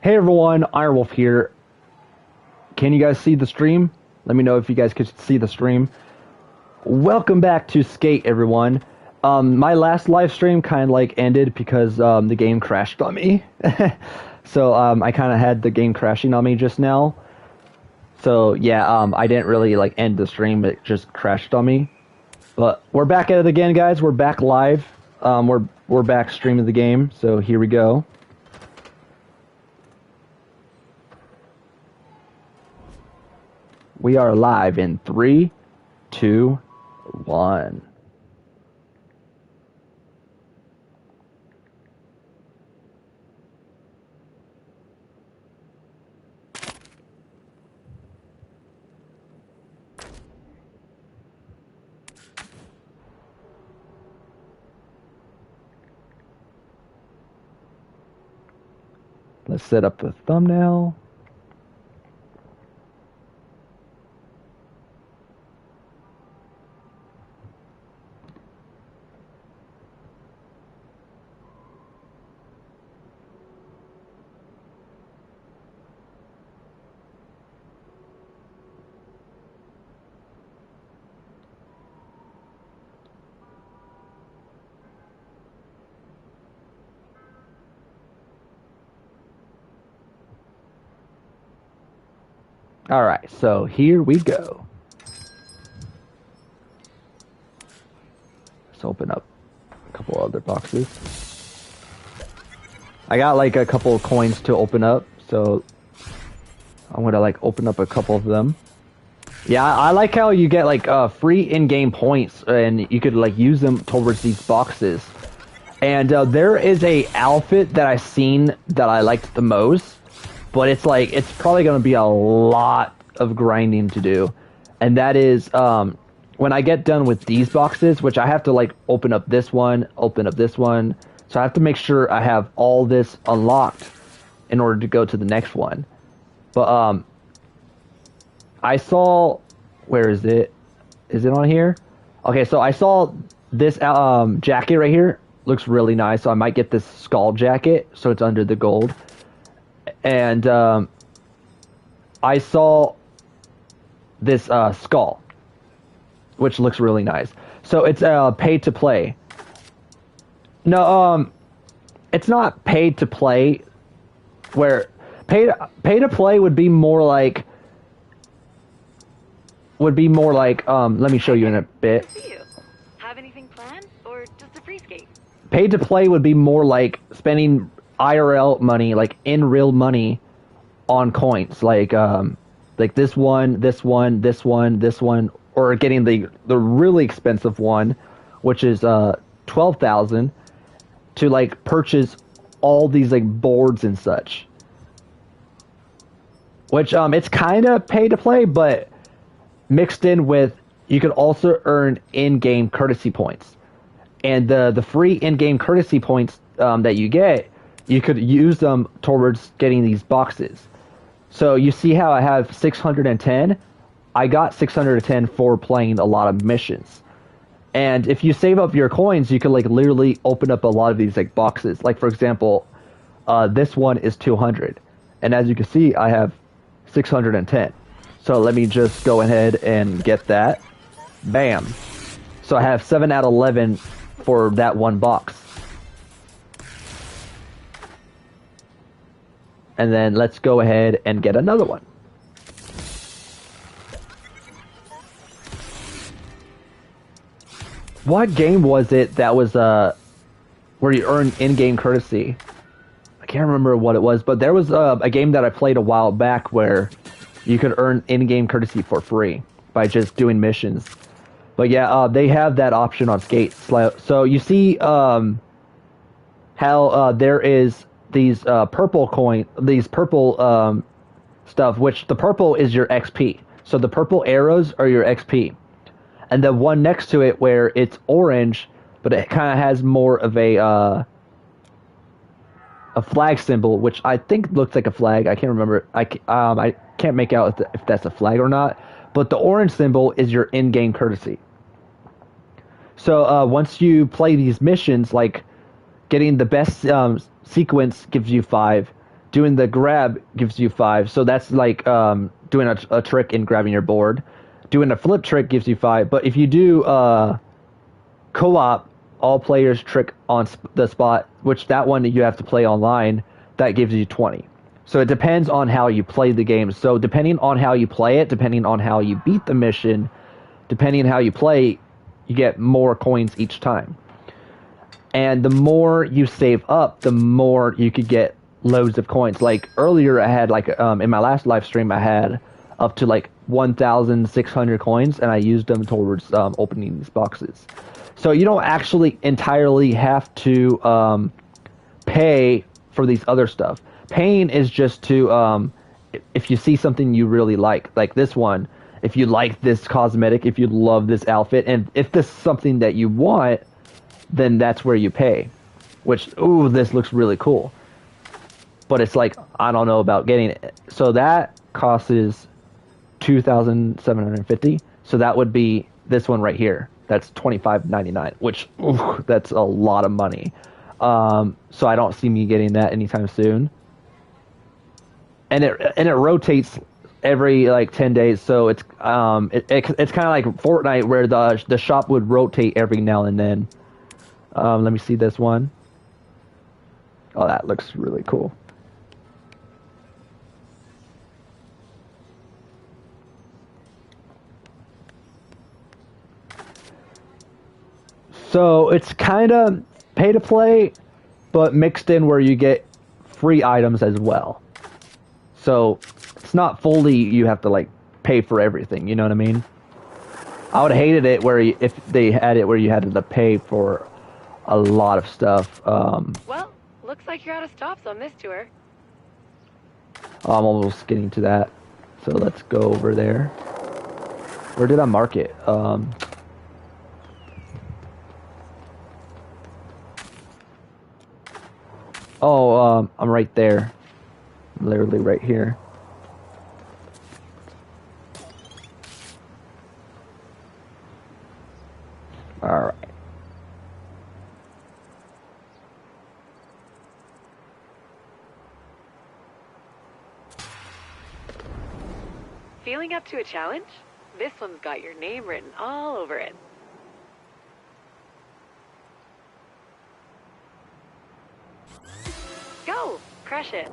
Hey everyone, Ironwolf here. Can you guys see the stream? Let me know if you guys could see the stream. Welcome back to Skate, everyone. My last live stream kind of like ended because the game crashed on me. So I kind of had the game crashing on me just now. So yeah, I didn't really like end the stream. It just crashed on me. But we're back at it again, guys. We're back live. We're back streaming the game. So here we go. We are live in 3, 2, 1. Let's set up the thumbnail. All right, so here we go. Let's open up a couple other boxes. I got like a couple of coins to open up, so I'm gonna like open up a couple of them. Yeah, I like how you get like free in-game points, and you could like use them towards these boxes. And there is a outfit that I've seen that I liked the most. But it's like, it's probably going to be a lot of grinding to do. And that is, when I get done with these boxes, which I have to like open up this one. So I have to make sure I have all this unlocked in order to go to the next one. But, I saw, where is it? Is it on here? Okay, so I saw this, jacket right here. Looks really nice. So I might get this skull jacket. So it's under the gold. And I saw this skull, which looks really nice. So it's pay to play. No, it's not paid to play. Where pay to play would be more like. Let me show you in a bit. Have anything planned, or just a free skate? Pay to play would be more like spending IRL money, like in real money, on coins, like this one, or getting the really expensive one, which is 12,000, to like purchase all these like boards and such. Which it's kind of pay to play, but mixed in with you could also earn in-game courtesy points, and the free in-game courtesy points that you get. You could use them towards getting these boxes. So you see how I have 610? I got 610 for playing a lot of missions. And if you save up your coins, you can like literally open up a lot of these like boxes. Like for example, this one is 200. And as you can see, I have 610. So let me just go ahead and get that. Bam. So I have 7 out of 11 for that one box. And then let's go ahead and get another one. What game was it that was where you earn in-game courtesy? I can't remember what it was, but there was a game that I played a while back where you could earn in-game courtesy for free by just doing missions. But yeah, they have that option on Skate. So you see how there is these purple stuff, which the purple is your XP. So the purple arrows are your XP. And the one next to it where it's orange, but it kind of has more of a flag symbol, which I think looks like a flag. I can't remember. I can't make out if that's a flag or not. But the orange symbol is your in-game courtesy. So once you play these missions, like getting the best sequence gives you 5, Doing the grab gives you 5. So that's like doing a trick and grabbing your board. Doing a flip trick gives you 5. But if you do co-op, all players trick on the spot, which that one you have to play online, that gives you 20. So it depends on how you play the game. So depending on how you play it, depending on how you beat the mission, depending on how you play, you get more coins each time. And the more you save up, the more you could get loads of coins. Like earlier, I had like in my last live stream, I had up to like 1,600 coins, and I used them towards opening these boxes. So you don't actually entirely have to pay for these other stuff. Paying is just to if you see something you really like this one, if you like this cosmetic, if you love this outfit, and if this is something that you want, then that's where you pay. Which, ooh, this looks really cool. But it's like, I don't know about getting it. So that costs is 2,750. So that would be this one right here. That's $25.99, which, ooh, that's a lot of money. So I don't see me getting that anytime soon. And it rotates every like 10 days. So it's it's kind of like Fortnite, where the shop would rotate every now and then. Let me see this one. Oh, that looks really cool. So it's kind of pay to play, but mixed in where you get free items as well. So it's not fully you have to like pay for everything. You know what I mean? I would have hated it where if they had it where you had to pay for a lot of stuff. Well, looks like you're out of stops on this tour. I'm almost getting to that. So let's go over there. Where did I mark it? I'm right there. Literally right here. Alright. Feeling up to a challenge? This one's got your name written all over it. Go! Crush it.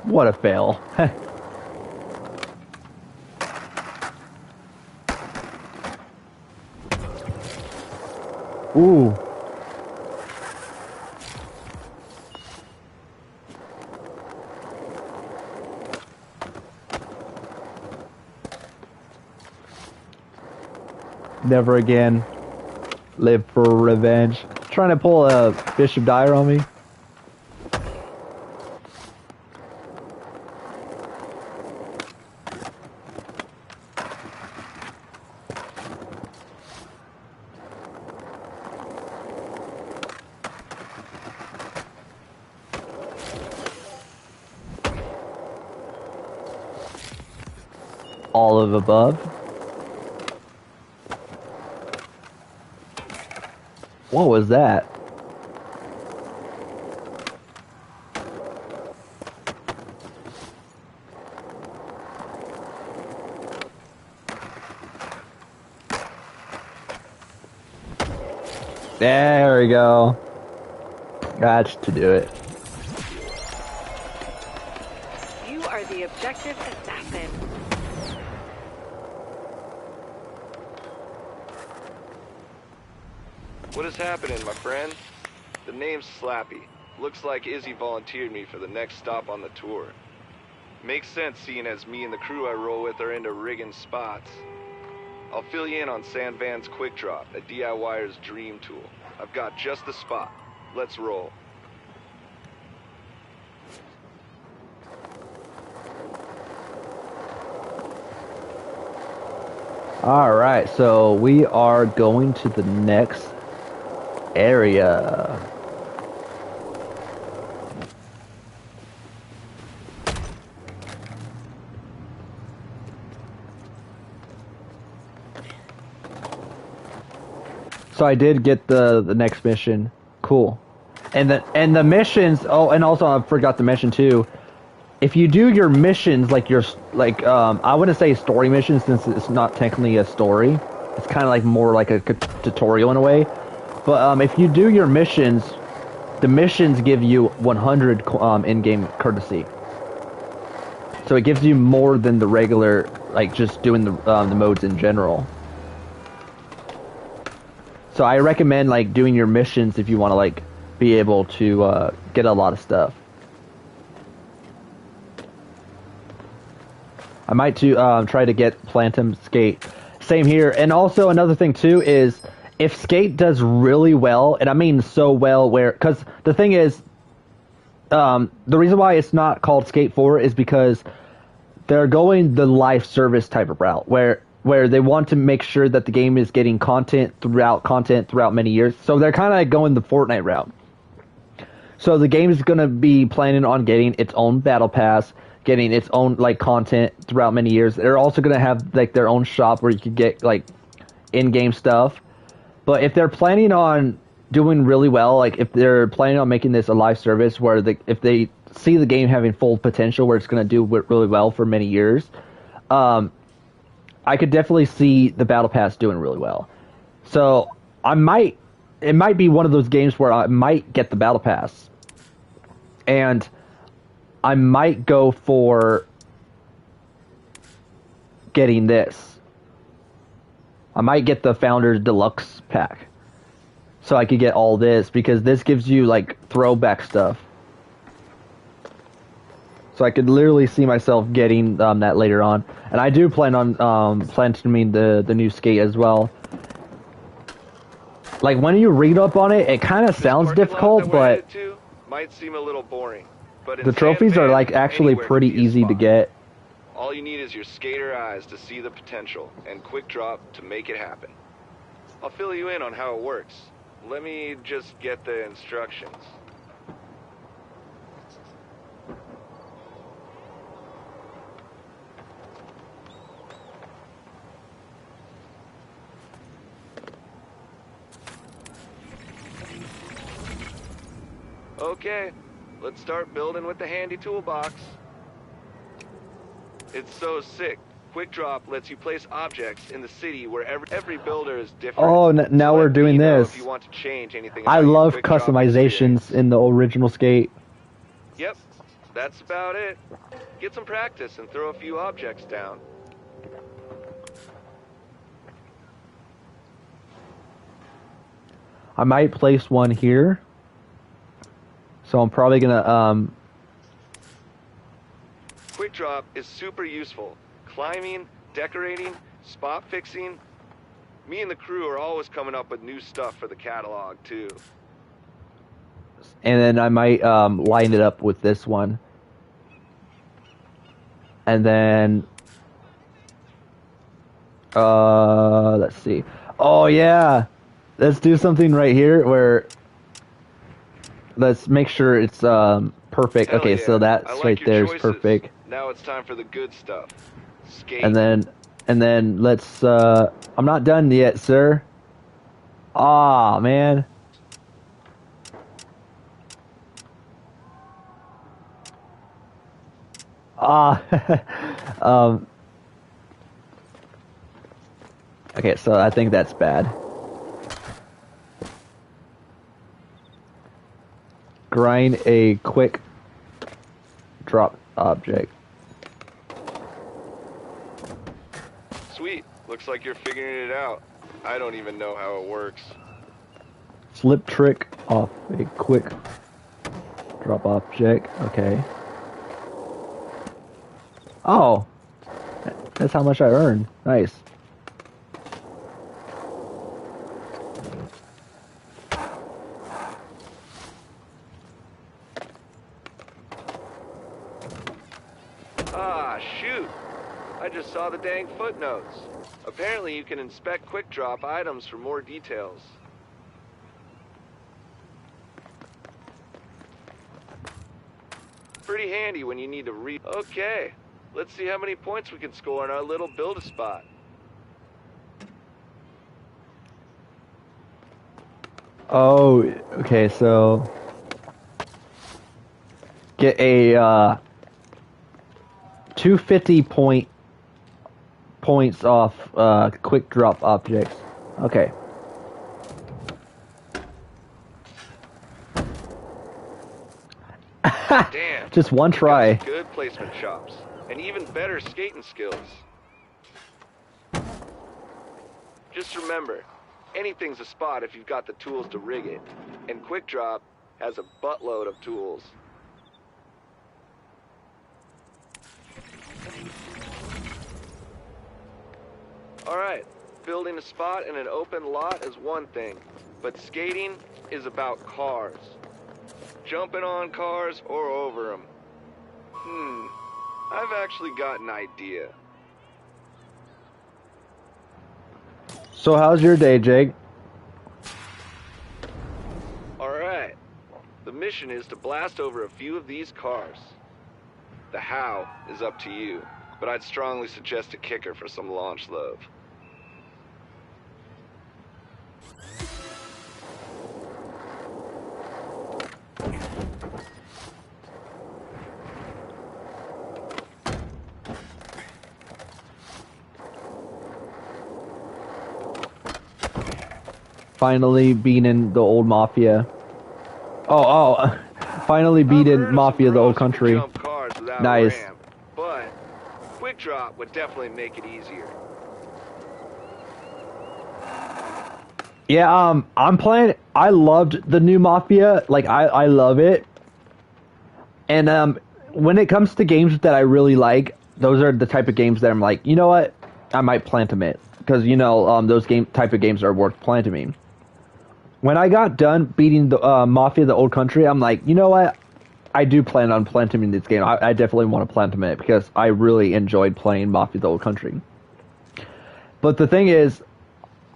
What a fail. Ooh. Never again. Live for revenge. Trying to pull a Bishop Dyer on me. All of above. What was that? There we go. Got to do it. You are the objective assassin. What is happening, my friend? The name's Slappy. Looks like Izzy volunteered me for the next stop on the tour. Makes sense, seeing as me and the crew I roll with are into rigging spots. I'll fill you in on Sandvan's Quick Drop, a DIYer's dream tool. I've got just the spot. Let's roll. Alright, so we are going to the next area. So I did get the next mission. Cool. And the missions. Oh, and also I forgot to mention too. If you do your missions like I wouldn't say story missions since it's not technically a story. It's kind of like more like a tutorial in a way. But if you do your missions, the missions give you 100 in-game courtesy. So it gives you more than the regular, like just doing the modes in general. So I recommend like doing your missions if you want to like be able to get a lot of stuff. I might try to get Platinum Skate. Same here. And also another thing too is if Skate does really well, and I mean so well because the thing is, the reason why it's not called Skate 4 is because they're going the live service type of route where they want to make sure that the game is getting content throughout many years. So they're kind of like going the Fortnite route. So the game is going to be planning on getting its own battle pass, getting its own like content throughout many years. They're also going to have like their own shop where you could get like in-game stuff. But if they're planning on doing really well, like if they're planning on making this a live service where if they see the game having full potential where it's going to do really well for many years, I could definitely see the Battle Pass doing really well. So it might be one of those games where I might get the Battle Pass. And I might go for getting this. I might get the Founders Deluxe pack. So I could get all this because this gives you like throwback stuff. So I could literally see myself getting that later on. And I do plan to mean the new Skate as well. Like when you read up on it, it kind of sounds difficult, but might seem a little boring. But the trophies are like actually pretty easy to get. All you need is your skater eyes to see the potential and quick drop to make it happen. I'll fill you in on how it works. Let me just get the instructions. Okay, let's start building with the handy toolbox. It's so sick. Quick Drop lets you place objects in the city where every builder is different. Oh, now we're doing this. If you want to change anything I love customizations in the original Skate. Yep, that's about it. Get some practice and throw a few objects down. I might place one here. So I'm probably gonna Quick Drop is super useful. Climbing, decorating, spot fixing. Me and the crew are always coming up with new stuff for the catalog too. And then I might line it up with this one. And then let's see. Oh yeah. Let's do something right here where let's make sure it's perfect. Hell okay, yeah. so that right there is perfect. Now it's time for the good stuff. Skate. And then let's I'm not done yet, sir. Ah, man. Ah. Okay, so I think that's bad. Grind a quick drop object. Sweet. Looks like you're figuring it out. I don't even know how it works. Slip trick off a quick drop object. Okay. Oh, that's how much I earned. Nice. Ah, shoot. I just saw the dang footnotes. Apparently you can inspect quick drop items for more details. Pretty handy when you need to read. Okay, let's see how many points we can score on our little build-a-spot. Oh, okay. So get a 250 points off quick drop objects. Okay. Damn. Just one You got try. some good placement chops. And even better skating skills. Just remember, anything's a spot if you've got the tools to rig it. And Quick Drop has a buttload of tools. Alright, building a spot in an open lot is one thing, but skating is about cars. Jumping on cars or over them. I've actually got an idea. So how's your day, Jake? Alright, the mission is to blast over a few of these cars. The how is up to you, but I'd strongly suggest a kicker for some launch love. Finally beating the old mafia. Finally beating mafia, the old country. Jump cars without Nice. a ramp, but Quick Drop would definitely make it easier. Yeah, I'm playing. I loved the new Mafia. Like, I love it. And when it comes to games that I really like, those are the type of games that I'm like, you know what? I might plant them it because those type of games are worth planting me. When I got done beating the Mafia, the old country, I'm like, you know what? I do plan on planting in this game. I definitely want to plant them it because I really enjoyed playing Mafia, the old country. But the thing is,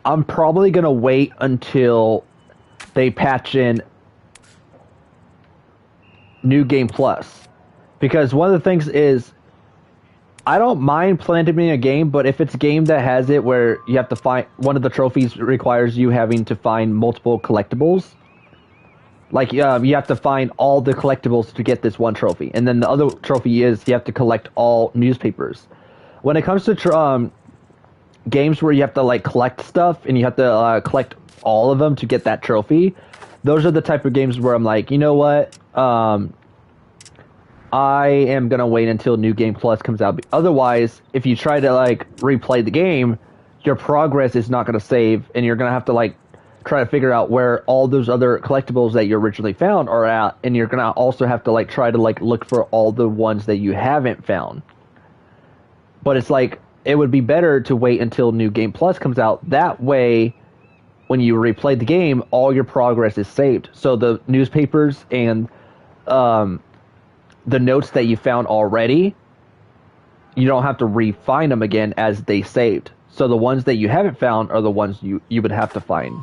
I'm probably going to wait until they patch in New Game Plus. Because one of the things is, I don't mind planting a game, but if it's a game that has it where you have to find, one of the trophies requires you having to find multiple collectibles. Like, you have to find all the collectibles to get this one trophy. And then the other trophy is you have to collect all newspapers. When it comes to games where you have to like collect stuff and you have to collect all of them to get that trophy, those are the type of games where I'm like, you know what, I am gonna wait until New Game Plus comes out. Otherwise, if you try to like replay the game, your progress is not gonna save, and you're gonna have to like try to figure out where all those other collectibles that you originally found are at, and you're gonna also have to like try to like look for all the ones that you haven't found. But it's like, it would be better to wait until New Game Plus comes out. That way, when you replay the game, all your progress is saved. So the newspapers and the notes that you found already, you don't have to re-find them again as they saved. So the ones that you haven't found are the ones you would have to find.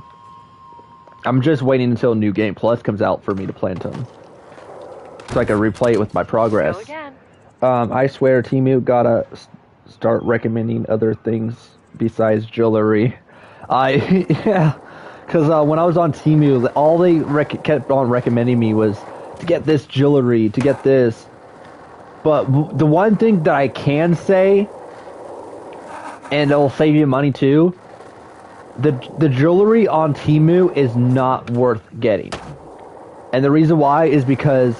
I'm just waiting until New Game Plus comes out for me to plant them, so I can replay it with my progress. Go again. I swear, Timu gotta start recommending other things besides jewelry. Yeah, because when I was on Timu, all they kept on recommending me was to get this jewelry, to get this. But the one thing that I can say, and it'll save you money too, the jewelry on Timu is not worth getting. And the reason why is because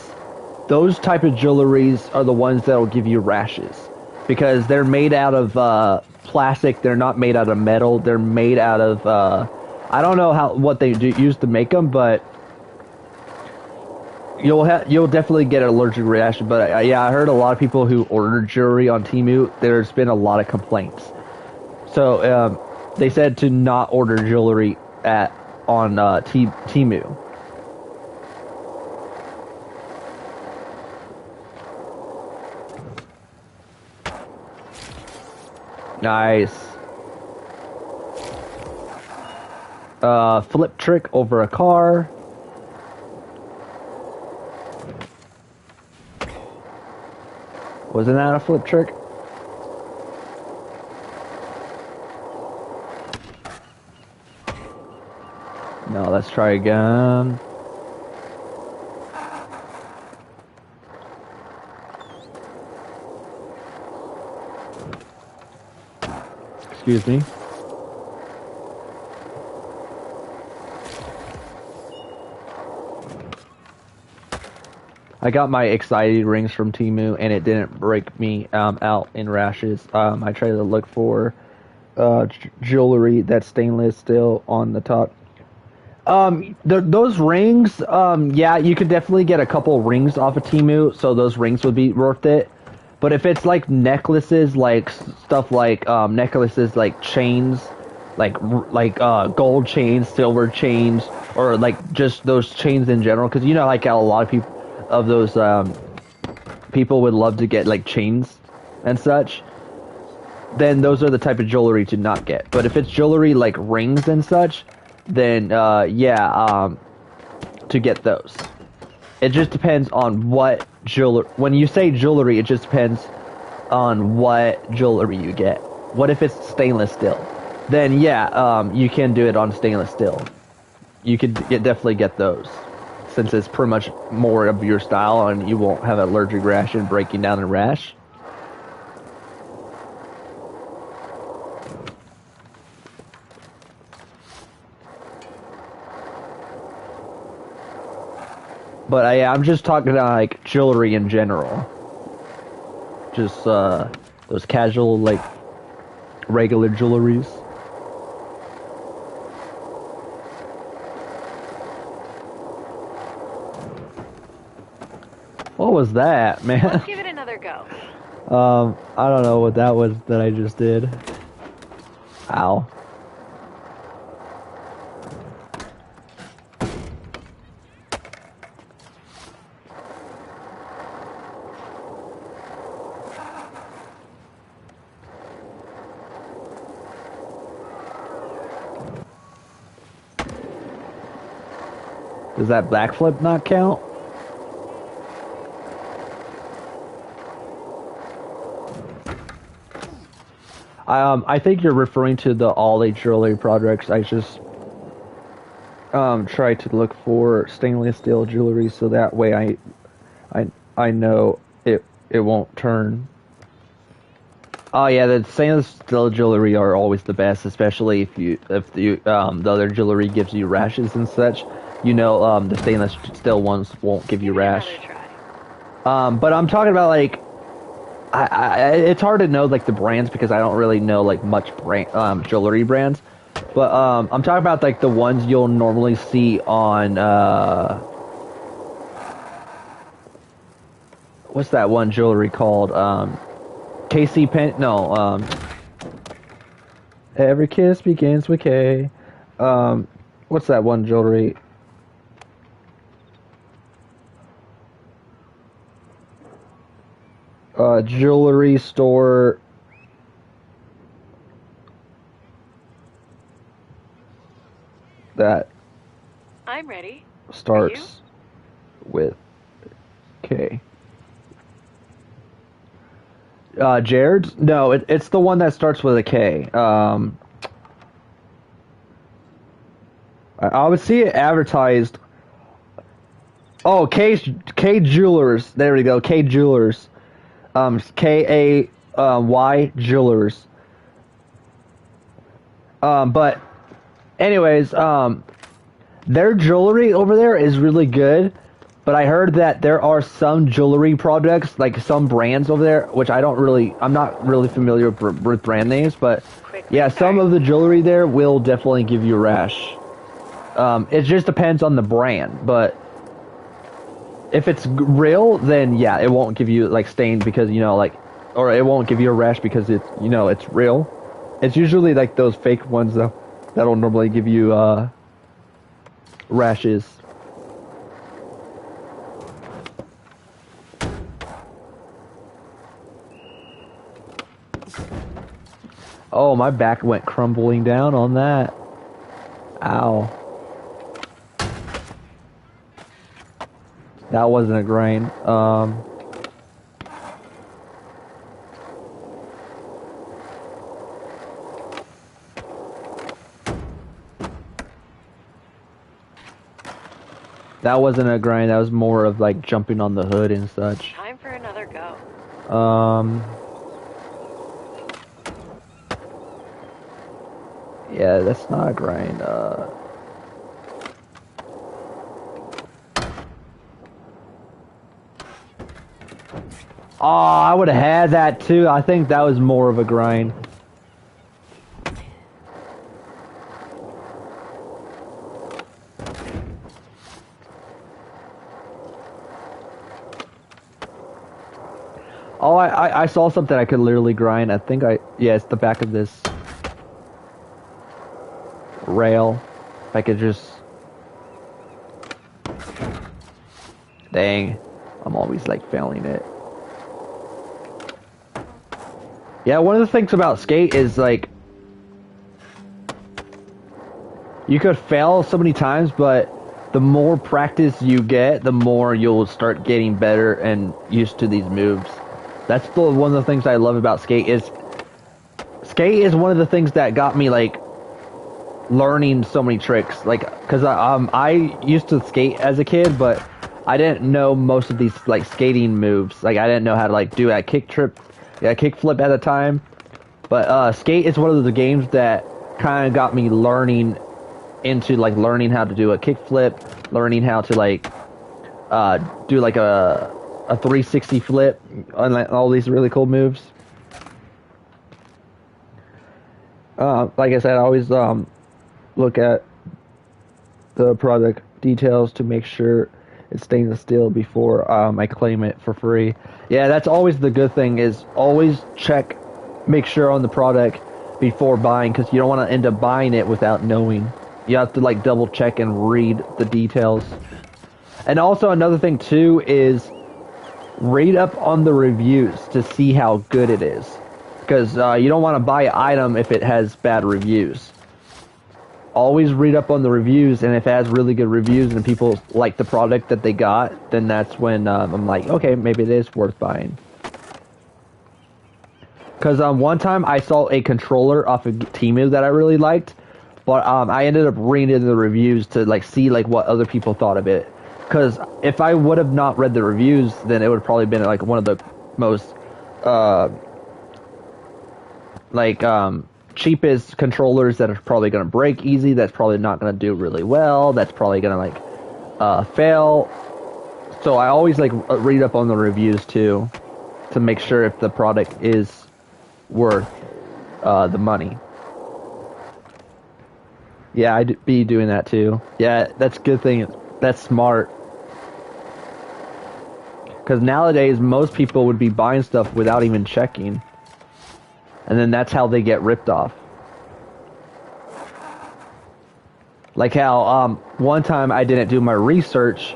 those type of jewelries are the ones that'll give you rashes. Because they're made out of plastic, they're not made out of metal, they're made out of, I don't know what they use to make them, but you'll definitely get an allergic reaction. But yeah, I heard a lot of people who ordered jewelry on Temu, there's been a lot of complaints. So they said to not order jewelry on Temu. Nice. Flip trick over a car. Wasn't that a flip trick? No, let's try again. Excuse me. I got my excited rings from Temu, and it didn't break me out in rashes. I tried to look for jewelry that's stainless steel on the top. Those rings, yeah, you could definitely get a couple rings off of Temu, so those rings would be worth it. But if it's like necklaces, like stuff like necklaces, like chains, gold chains, silver chains, or like just those chains in general, because you know, like how a lot of people of those people would love to get like chains and such. Then those are the type of jewelry to not get. But if it's jewelry like rings and such, then to get those. It just depends on what jewelry. When you say jewelry, it just depends on what jewelry you get. What if it's stainless steel? Then yeah, you can do it on stainless steel. You could definitely get those, since it's pretty much more of your style, and you won't have an allergic reaction breaking down a rash. But I'm just talking about like jewelry in general. Just those casual, like regular jewelries. What was that, man? Let's give it another go. I don't know what that was that I just did. Ow. Does that backflip not count? I think you're referring to the all jewelry projects. I just try to look for stainless steel jewelry so that way I know it won't turn. Oh yeah, the stainless steel jewelry are always the best, especially if the other jewelry gives you rashes and such. You know, the stainless steel ones won't give you rash. But I'm talking about like, it's hard to know like the brands because I don't really know like much jewelry brands. But I'm talking about like the ones you'll normally see on what's that one jewelry called? KC Pen? No. Every kiss begins with K. What's that one jewelry? Jewelry store. That I'm ready. starts with K. Jared's? No, it's the one that starts with a K. I would see it advertised. Oh, K Jewelers. There we go. K Jewelers. KAY Jewelers. But anyways, their jewelry over there is really good. But I heard that there are some jewelry products, like some brands over there, which I'm not really familiar with brand names, but yeah, some of the jewelry there will definitely give you a rash. It just depends on the brand, but if it's real, then yeah, it won't give you like stain because or it won't give you a rash because it's real. It's usually like those fake ones though that'll normally give you rashes. Oh, my back went crumbling down on that. Ow. That wasn't a grain. That wasn't a grind. That was more of like jumping on the hood and such. Time for another go. Yeah, that's not a grind. Oh, I would have had that too. I think that was more of a grind. Oh, I saw something I could literally grind. Yeah, it's the back of this rail. If I could just... Dang. I'm always like failing it. Yeah, one of the things about skate is like... You could fail so many times, but the more practice you get, the more you'll start getting better and used to these moves. That's one of the things I love about skate is one of the things that got me like learning so many tricks. Like, cause I used to skate as a kid, but I didn't know most of these like skating moves. Like I didn't know how to like do a kick flip at the time. But skate is one of the games that kind of got me learning into like learning how to do a kick flip, learning how to like do like a 360 flip, and like, all these really cool moves. Like I said, I always look at the product details to make sure it's stainless steel before I claim it for free. Yeah, that's always the good thing, is always make sure on the product before buying, because you don't want to end up buying it without knowing. You have to like double check and read the details. And also another thing too is read up on the reviews to see how good it is, because you don't want to buy an item if it has bad reviews. Always read up on the reviews, and if it has really good reviews and people like the product that they got, then that's when I'm like, okay, maybe it is worth buying. Because one time I saw a controller off of Temu that I really liked, but I ended up reading the reviews to like see like what other people thought of it. Because if I would have not read the reviews, then it would have probably been like one of the most cheapest controllers that are probably going to break easy. That's probably not going to do really well. That's probably going to like fail. So I always like read up on the reviews too, to make sure if the product is worth the money. Yeah, I'd be doing that too. Yeah, that's a good thing. That's smart. Because nowadays, most people would be buying stuff without even checking. And then that's how they get ripped off. Like how one time I didn't do my research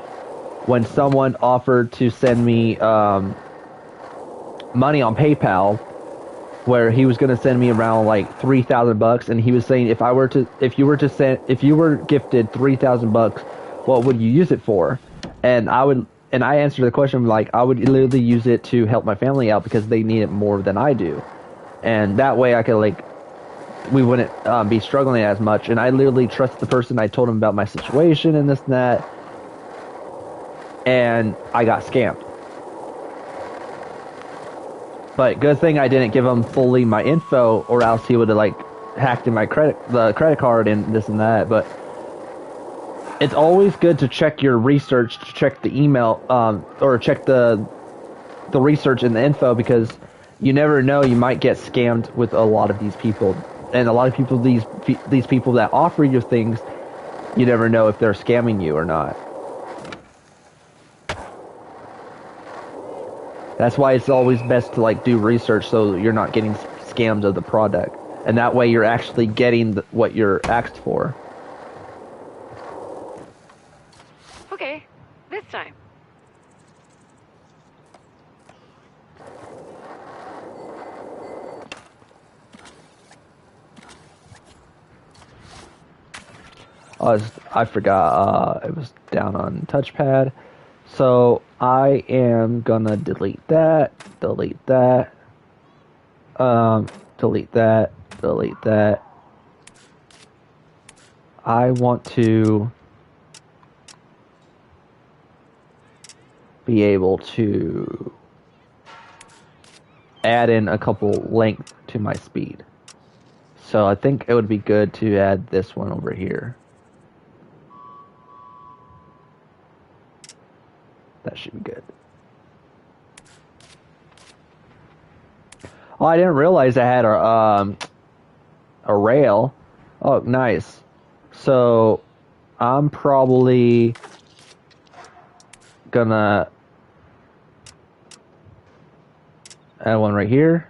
when someone offered to send me money on PayPal, where he was going to send me around like $3,000, and he was saying if you were gifted $3,000, what would you use it for? And I answered the question like I would literally use it to help my family out because they need it more than I do, and that way I could we wouldn't be struggling as much. And I literally trusted the person. I told him about my situation and this and that, and I got scammed. But good thing I didn't give him fully my info, or else he would have like hacked in the credit card and this and that. But it's always good to check your research, to check the email, or check the research and the info, because you never know, you might get scammed with a lot of these people. And a lot of people, these people that offer you things, you never know if they're scamming you or not. That's why it's always best to like do research so you're not getting scammed of the product, and that way you're actually getting what you're asked for. Okay, this time. I forgot, it was down on touchpad. So I am gonna delete that, delete that, delete that, delete that. I want to be able to add in a couple length to my speed. So I think it would be good to add this one over here. That should be good. Oh, I didn't realize I had a rail. Oh, nice. So I'm probably gonna add one right here.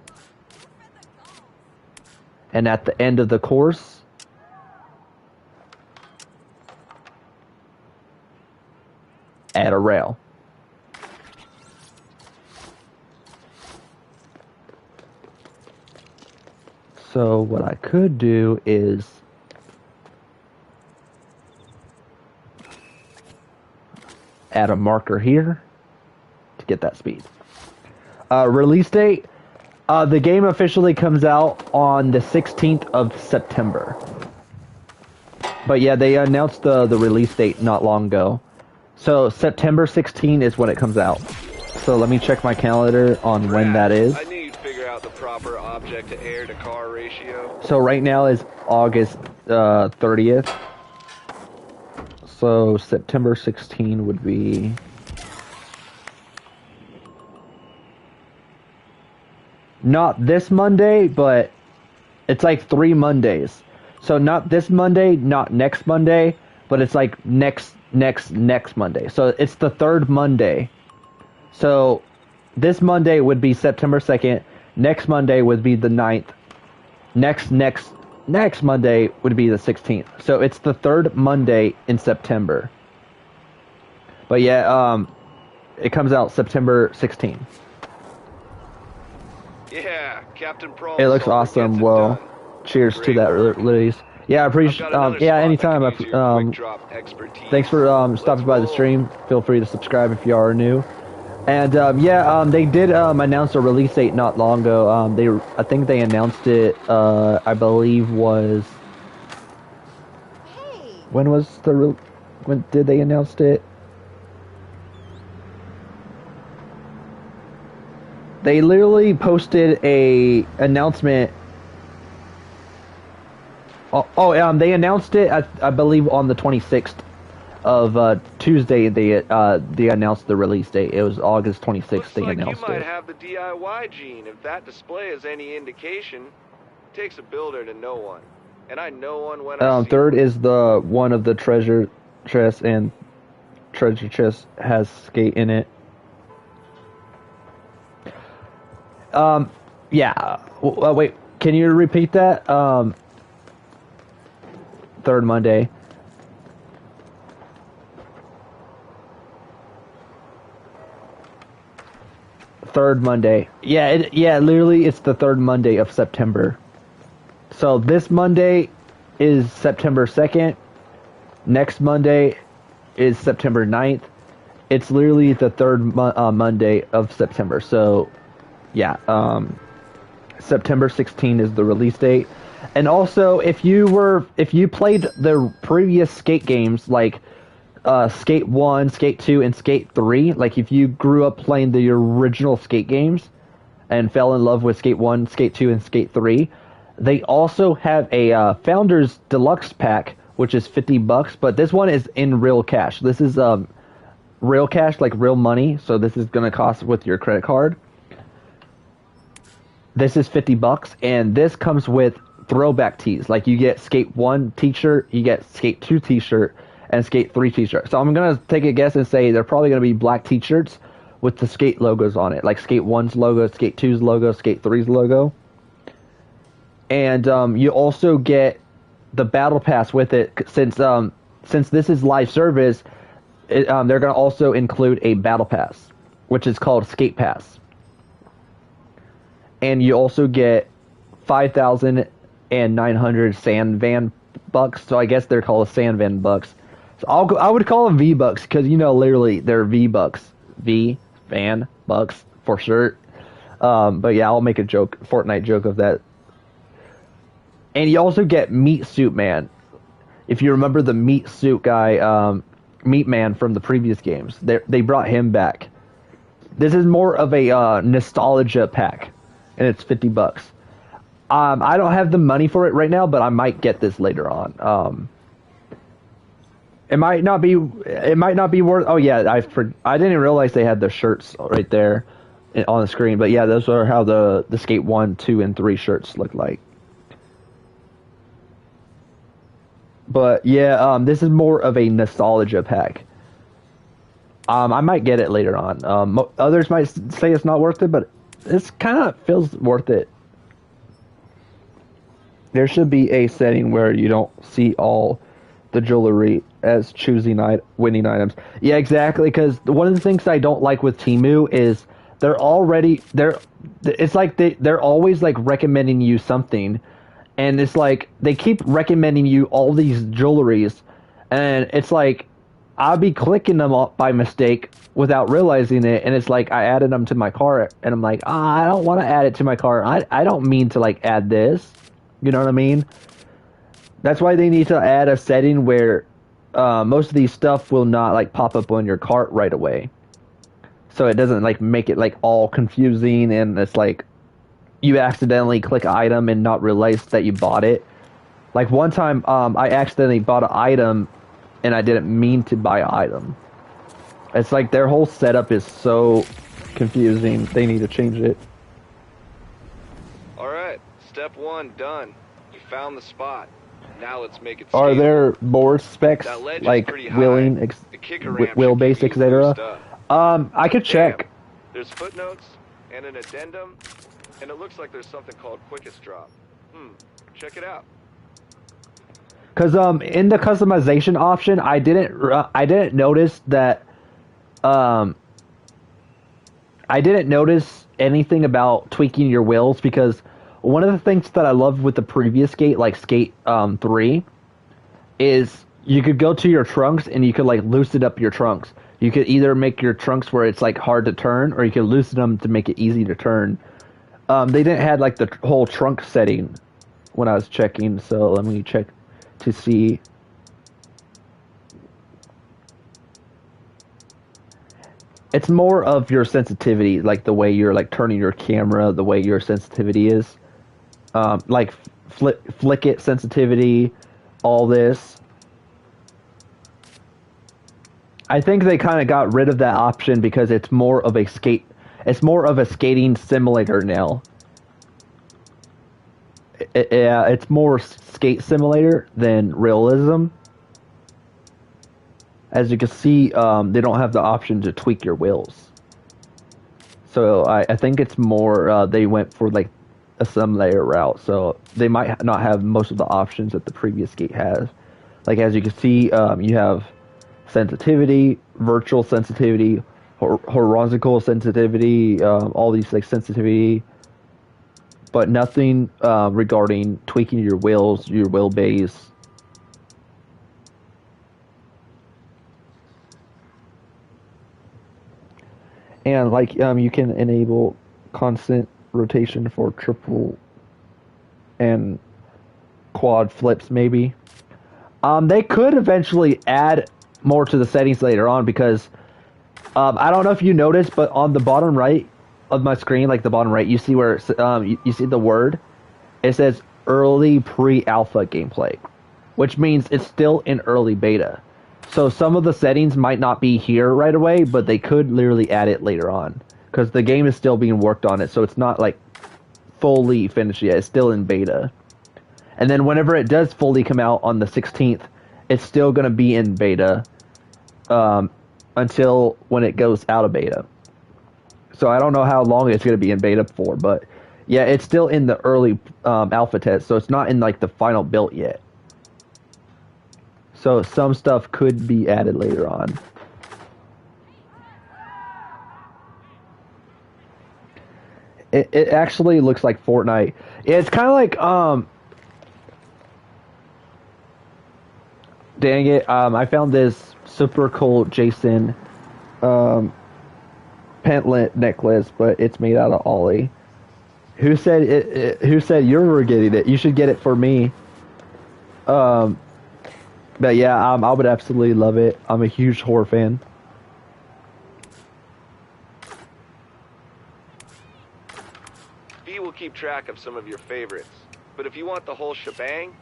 And at the end of the course, add a rail. So what I could do is add a marker here to get that speed. Release date. The game officially comes out on the 16th of September. But yeah, they announced the release date not long ago. So September 16 is when it comes out. So let me check my calendar on when that is. I knew you'd figure out the proper object to air to car ratio. So right now is August 30th. So September 16 would be... not this Monday, but it's like 3 Mondays. So not this Monday, not next Monday, but it's like next Monday. So it's the 3rd Monday. So this Monday would be September 2nd. Next Monday would be the 9th. Next Monday would be the 16th. So it's the 3rd Monday in September. But yeah, it comes out September 16th. Yeah, Captain Prawl. It looks awesome. Well, cheers to that release. Yeah, I appreciate. Yeah, anytime. Thanks for stopping by the stream. Feel free to subscribe if you are new. And yeah, they did announce a release date not long ago. I think they announced it. I believe was. When was when did they announce it? They literally posted a announcement. They announced it, I believe, on the 26th of Tuesday. They announced the release date. It was August 26th. Looks they like announced you might it. have the DIY gene. If that display is any indication, it takes a builder to know one, and I know one when I see Third one. is the one of the treasure chest, and treasure chest has skate in it. Yeah. Wait, can you repeat that? 3rd Monday. Third Monday. Yeah, literally it's the 3rd Monday of September. So this Monday is September 2nd. Next Monday is September 9th. It's literally the 3rd Monday of September. So yeah, September 16 is the release date. And also, if you played the previous Skate games, like Skate 1, Skate 2, and Skate 3, like if you grew up playing the original Skate games and fell in love with Skate 1, Skate 2, and Skate 3, they also have a Founders Deluxe pack, which is $50, but this one is in real cash. This is real cash, like real money, so this is going to cost with your credit card. This is $50, and this comes with throwback tees. Like you get Skate 1 t-shirt, you get Skate 2 t-shirt, and Skate 3 t-shirt. So I'm going to take a guess and say they're probably going to be black t-shirts with the Skate logos on it. Like Skate 1's logo, Skate 2's logo, Skate 3's logo. And you also get the Battle Pass with it. Since this is live service, they're going to also include a Battle Pass, which is called Skate Pass. And you also get 5,900 sand van bucks. So I guess they're called sand van bucks. So I would call them V bucks because literally they're V bucks, V van bucks for shirt. But yeah, I'll make a Fortnite joke of that. And you also get Meat Suit Man. If you remember the Meat Suit guy, Meat Man from the previous games, they brought him back. This is more of a nostalgia pack, and it's $50. I don't have the money for it right now, but I might get this later on. It might not be. It might not be worth. Oh yeah, I didn't realize they had the shirts right there on the screen. But yeah, those are how the Skate 1, 2, and 3 shirts look like. But yeah, this is more of a nostalgia pack. I might get it later on. Others might say it's not worth it, but it's kind of feels worth it. There should be a setting where you don't see all the jewelry as winning items. Yeah, exactly. Because one of the things I don't like with Temu is It's like they're always like recommending you something, and it's like they keep recommending you all these jewelries, and it's like I'll be clicking them up by mistake without realizing it, and it's like I added them to my cart, and I'm like, I don't want to add it to my cart. I don't mean to like add this. You know what I mean? That's why they need to add a setting where most of these stuff will not like pop up on your cart right away, so it doesn't like make it like all confusing, and it's like you accidentally click an item and not realize that you bought it. Like one time, I accidentally bought an item, and I didn't mean to buy an item. It's like their whole setup is so confusing. They need to change it. All right, step 1 done. You found the spot. Now let's make it. Are there more specs like wheeling, wheelbase, etc.? I could check. There's footnotes and an addendum, and it looks like there's something called quickest drop. Check it out. Cause in the customization option, I didn't notice that I didn't notice anything about tweaking your wheels, because one of the things that I loved with the previous Skate, like Skate 3, is you could go to your trunks and you could like loosen up your trunks. You could either make your trunks where it's like hard to turn, or you could loosen them to make it easy to turn. They didn't have like the whole trunk setting when I was checking, so let me check to see. It's more of your sensitivity, like the way you're like turning your camera, the way your sensitivity is. Like flick it sensitivity, all this. I think they kind of got rid of that option because it's more of a skating simulator now. Yeah, it's more skate simulator than realism. As you can see, they don't have the option to tweak your wheels. So I think it's more, they went for like a simulator route. So they might not have most of the options that the previous Skate has. Like as you can see, you have sensitivity, virtual sensitivity, horizontal sensitivity, all these like sensitivity, but nothing regarding tweaking your wheels, your wheelbase. And like you can enable constant rotation for triple and quad flips maybe. They could eventually add more to the settings later on, because I don't know if you noticed, but on the bottom right of my screen, like the bottom right, you see where you see the word. It says early pre-alpha gameplay, which means it's still in early beta. So some of the settings might not be here right away, but they could literally add it later on, because the game is still being worked on it, so it's not like fully finished yet. It's still in beta. And then whenever it does fully come out on the 16th, it's still going to be in beta until when it goes out of beta. So I don't know how long it's going to be in beta for, but yeah, it's still in the early alpha test, so it's not in like the final build yet. So some stuff could be added later on. It actually looks like Fortnite. It's kind of like dang it, I found this super cool Jason pentlet necklace, but it's made out of Ollie. Who said who said you were getting it? You should get it for me. But yeah, I would absolutely love it. I'm a huge horror fan. keep track of some of your favorites. But if you want the whole shebang,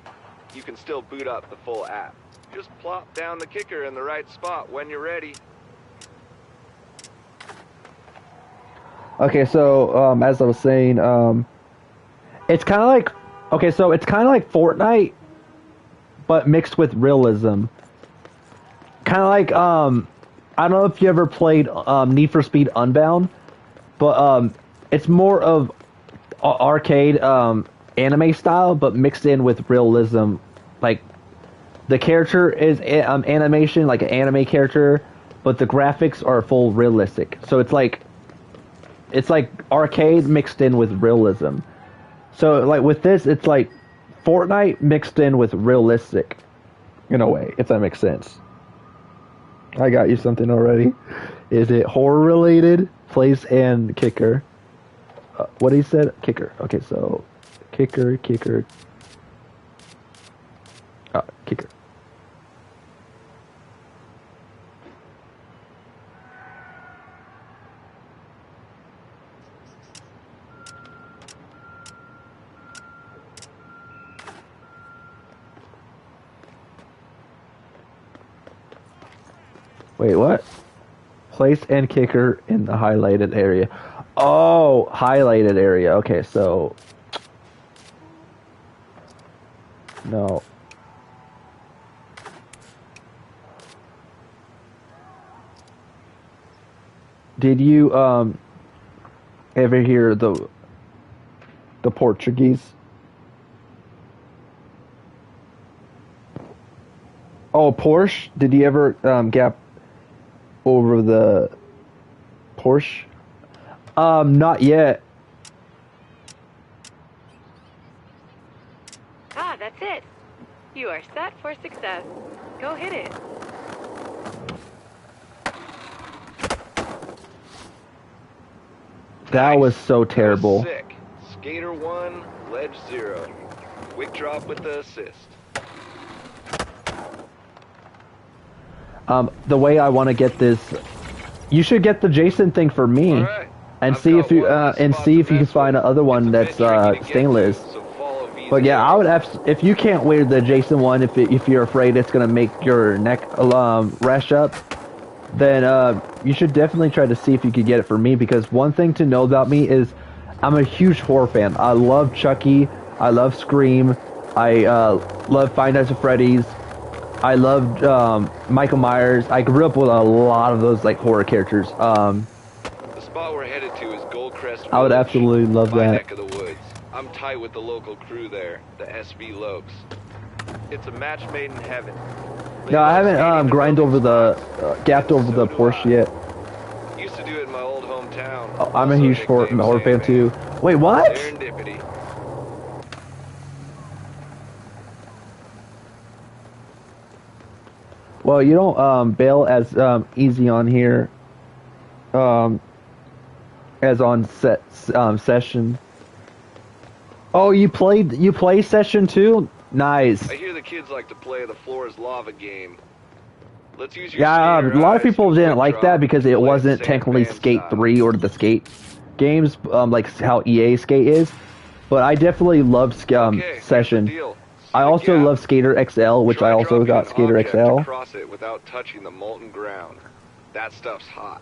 you can still boot up the full app. Just plop down the kicker in the right spot when you're ready. Okay, so as I was saying, it's kind of like it's kind of like Fortnite, but mixed with realism. Kind of like I don't know if you ever played Need for Speed Unbound, but it's more of arcade anime style, but mixed in with realism. Like the character is animation, like an anime character, but the graphics are full realistic. So it's like arcade mixed in with realism. So like with this, it's like Fortnite mixed in with realistic, in a way, if that makes sense. I got you something already. Is it horror related? Place and kicker. What he said? Kicker. Okay, so kicker. Kicker. Wait, what? Place and kicker in the highlighted area. Oh, highlighted area. Okay, so no. Did you ever hear the Portuguese? Oh, Porsche? Did you ever gap over the Porsche? Not yet. Ah, that's it. You are set for success. Go hit it. That was so terrible. That was sick. Skater 1, ledge 0. Quick drop with the assist. The way I want to get this, you should get the Jason thing for me, Right. and see if you can find another one that's stainless. But yeah, I would if you can't wear the Jason one, if you're afraid it's gonna make your neck rash up, then you should definitely try to see if you could get it for me. Because one thing to know about me is I'm a huge horror fan. I love Chucky. I love Scream. I love Five Nights at Freddy's. I loved Michael Myers. I grew up with a lot of those like horror characters. The spot we're headed to is Goldcrest Village, I would absolutely love my that. neck of the woods. I'm tight with the local crew there, the SV Lokes. It's a match made in heaven. No, I haven't gapped over the Porsche yet. Used to do it in my old hometown. Oh, I'm a Also huge horror nicknamed fan Sandman. too. Wait, what? Serendipity. Well, you don't bail as easy on here as on session. Oh, you play session too? Nice. I hear the kids like to play the floor is lava game. Let's use your Yeah, a skater lot of eyes people and didn't quick like drop that because it and play wasn't Sandman technically Skate style. 3 or the Skate games, like how EA Skate is. But I definitely loved Okay, here's the session. deal. See I the also gap? love Skater XL, which Try I also dropping got an Skater object XL. across it without touching the molten ground. That stuff's hot.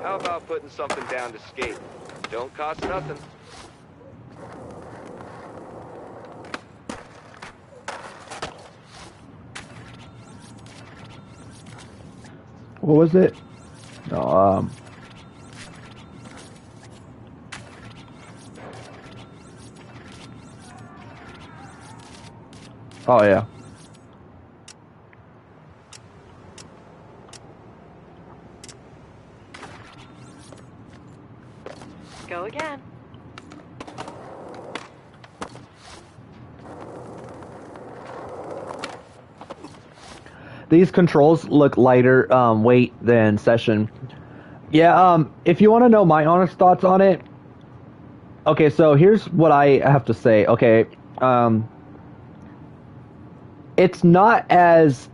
How about putting something down to skate? Don't cost nothing. What was it? No, oh yeah. Go again. these controls look lighter weight than Session. Yeah, if you want to know my honest thoughts on it, okay, so here's what I have to say. Okay, it's not as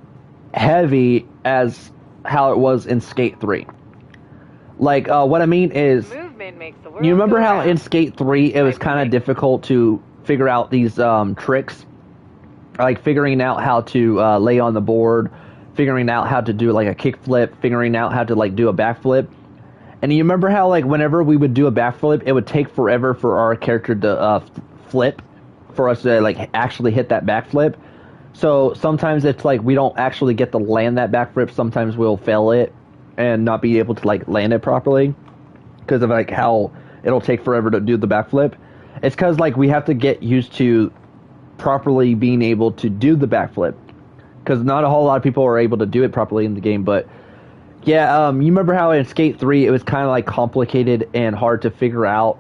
heavy as how it was in Skate 3. Like, what I mean is, Movement makes the world you remember go how round. in Skate 3 it was kind of difficult to figure out these tricks? Like figuring out how to lay on the board, figuring out how to do like a kickflip, figuring out how to like do a backflip. And you remember how like whenever we would do a backflip, it would take forever for our character to flip, for us to like actually hit that backflip. So sometimes it's like we don't actually get to land that backflip. Sometimes we'll fail it and not be able to like land it properly because of like how it'll take forever to do the backflip. It's because like we have to get used to properly being able to do the backflip, because not a whole lot of people are able to do it properly in the game. But yeah, you remember how in Skate 3 it was kind of like complicated and hard to figure out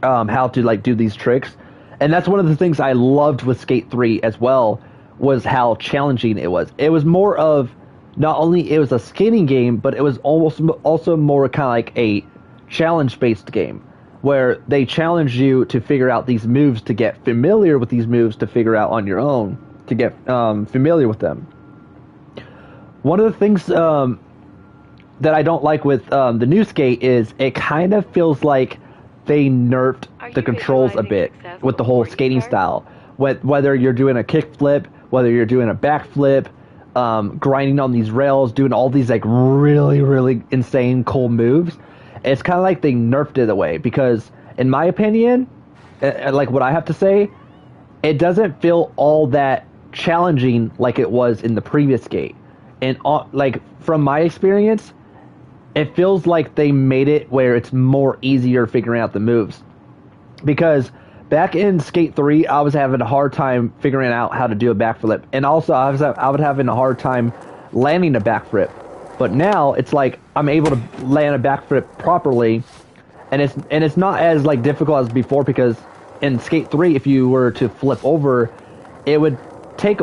how to like do these tricks. And that's one of the things I loved with Skate 3 as well, was how challenging it was. It was more of, not only it was a skating game, but it was almost also more kind of like a challenge based game, where they challenge you to figure out these moves, to get familiar with these moves, to figure out on your own, to get familiar with them. One of the things that I don't like with the new Skate is it kind of feels like they nerfed the controls a bit with the whole skating style. Whether you're doing a kickflip, whether you're doing a backflip, grinding on these rails, doing all these like really, really insane cool moves, it's kind of like they nerfed it away. Because in my opinion, like what I have to say, it doesn't feel all that challenging like it was in the previous Skate. And like from my experience, it feels like they made it where it's more easier figuring out the moves. Because back in Skate 3, I was having a hard time figuring out how to do a backflip. And also, I was having a hard time landing a backflip. But now, it's like, I'm able to land a backflip properly. And it's not as like difficult as before, because in Skate 3, if you were to flip over, it would take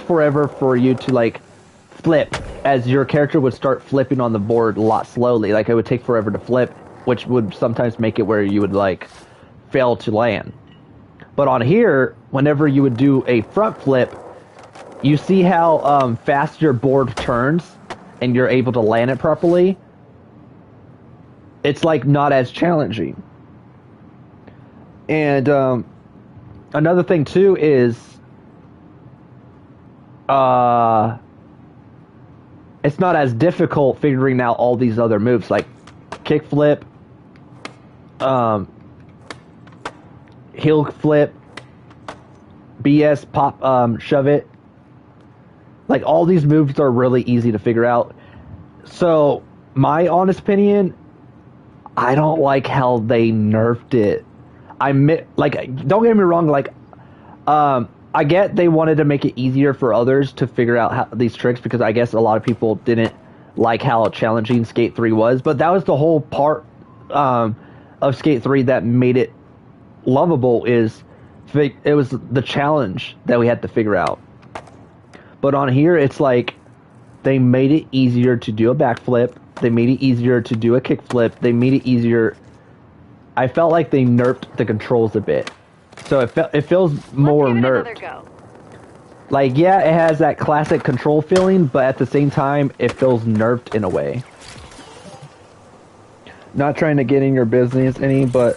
forever for you to like flip, as your character would start flipping on the board a lot slowly. Like, it would take forever to flip, which would sometimes make it where you would like fail to land. But on here, whenever you would do a front flip, you see how fast your board turns and you're able to land it properly. It's like not as challenging. And another thing too is it's not as difficult figuring out all these other moves like kickflip, heel flip, BS pop, shove it. Like, all these moves are really easy to figure out. So my honest opinion, I don't like how they nerfed it. Like, don't get me wrong, like, I get they wanted to make it easier for others to figure out how these tricks, because I guess a lot of people didn't like how challenging Skate 3 was, but that was the whole part of Skate 3 that made it lovable. It was the challenge that we had to figure out. But on here, it's like they made it easier to do a backflip, they made it easier to do a kickflip, they made it easier. I felt like they nerfed the controls a bit. So it feels more nerfed. Like, yeah, it has that classic control feeling, but at the same time, it feels nerfed in a way. Not trying to get in your business any, but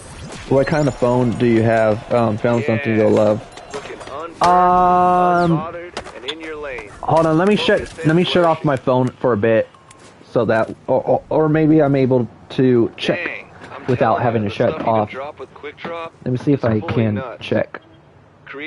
what kind of phone do you have? Found something you'll love. Hold on, let me shut off my phone for a bit, so that, or maybe I'm able to check without having to shut off. Let me see if I can check.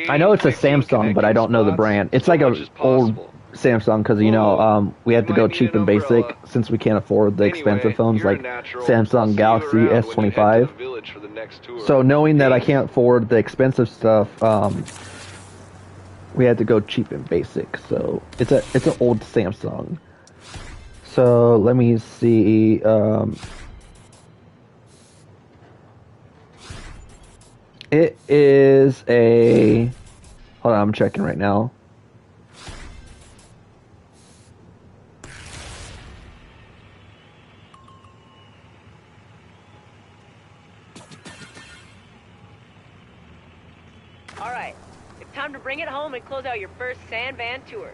I know it's a Samsung, but I don't know the brand. It's like a old Samsung, because, you know, we had to go cheap and basic since we can't afford the expensive phones like Samsung Galaxy S25. So knowing that I can't afford the expensive stuff, we had to go cheap and basic. So it's an old Samsung. So let me see. It is a... Hold on, I'm checking right now. Time to bring it home and close out your first sand van tour.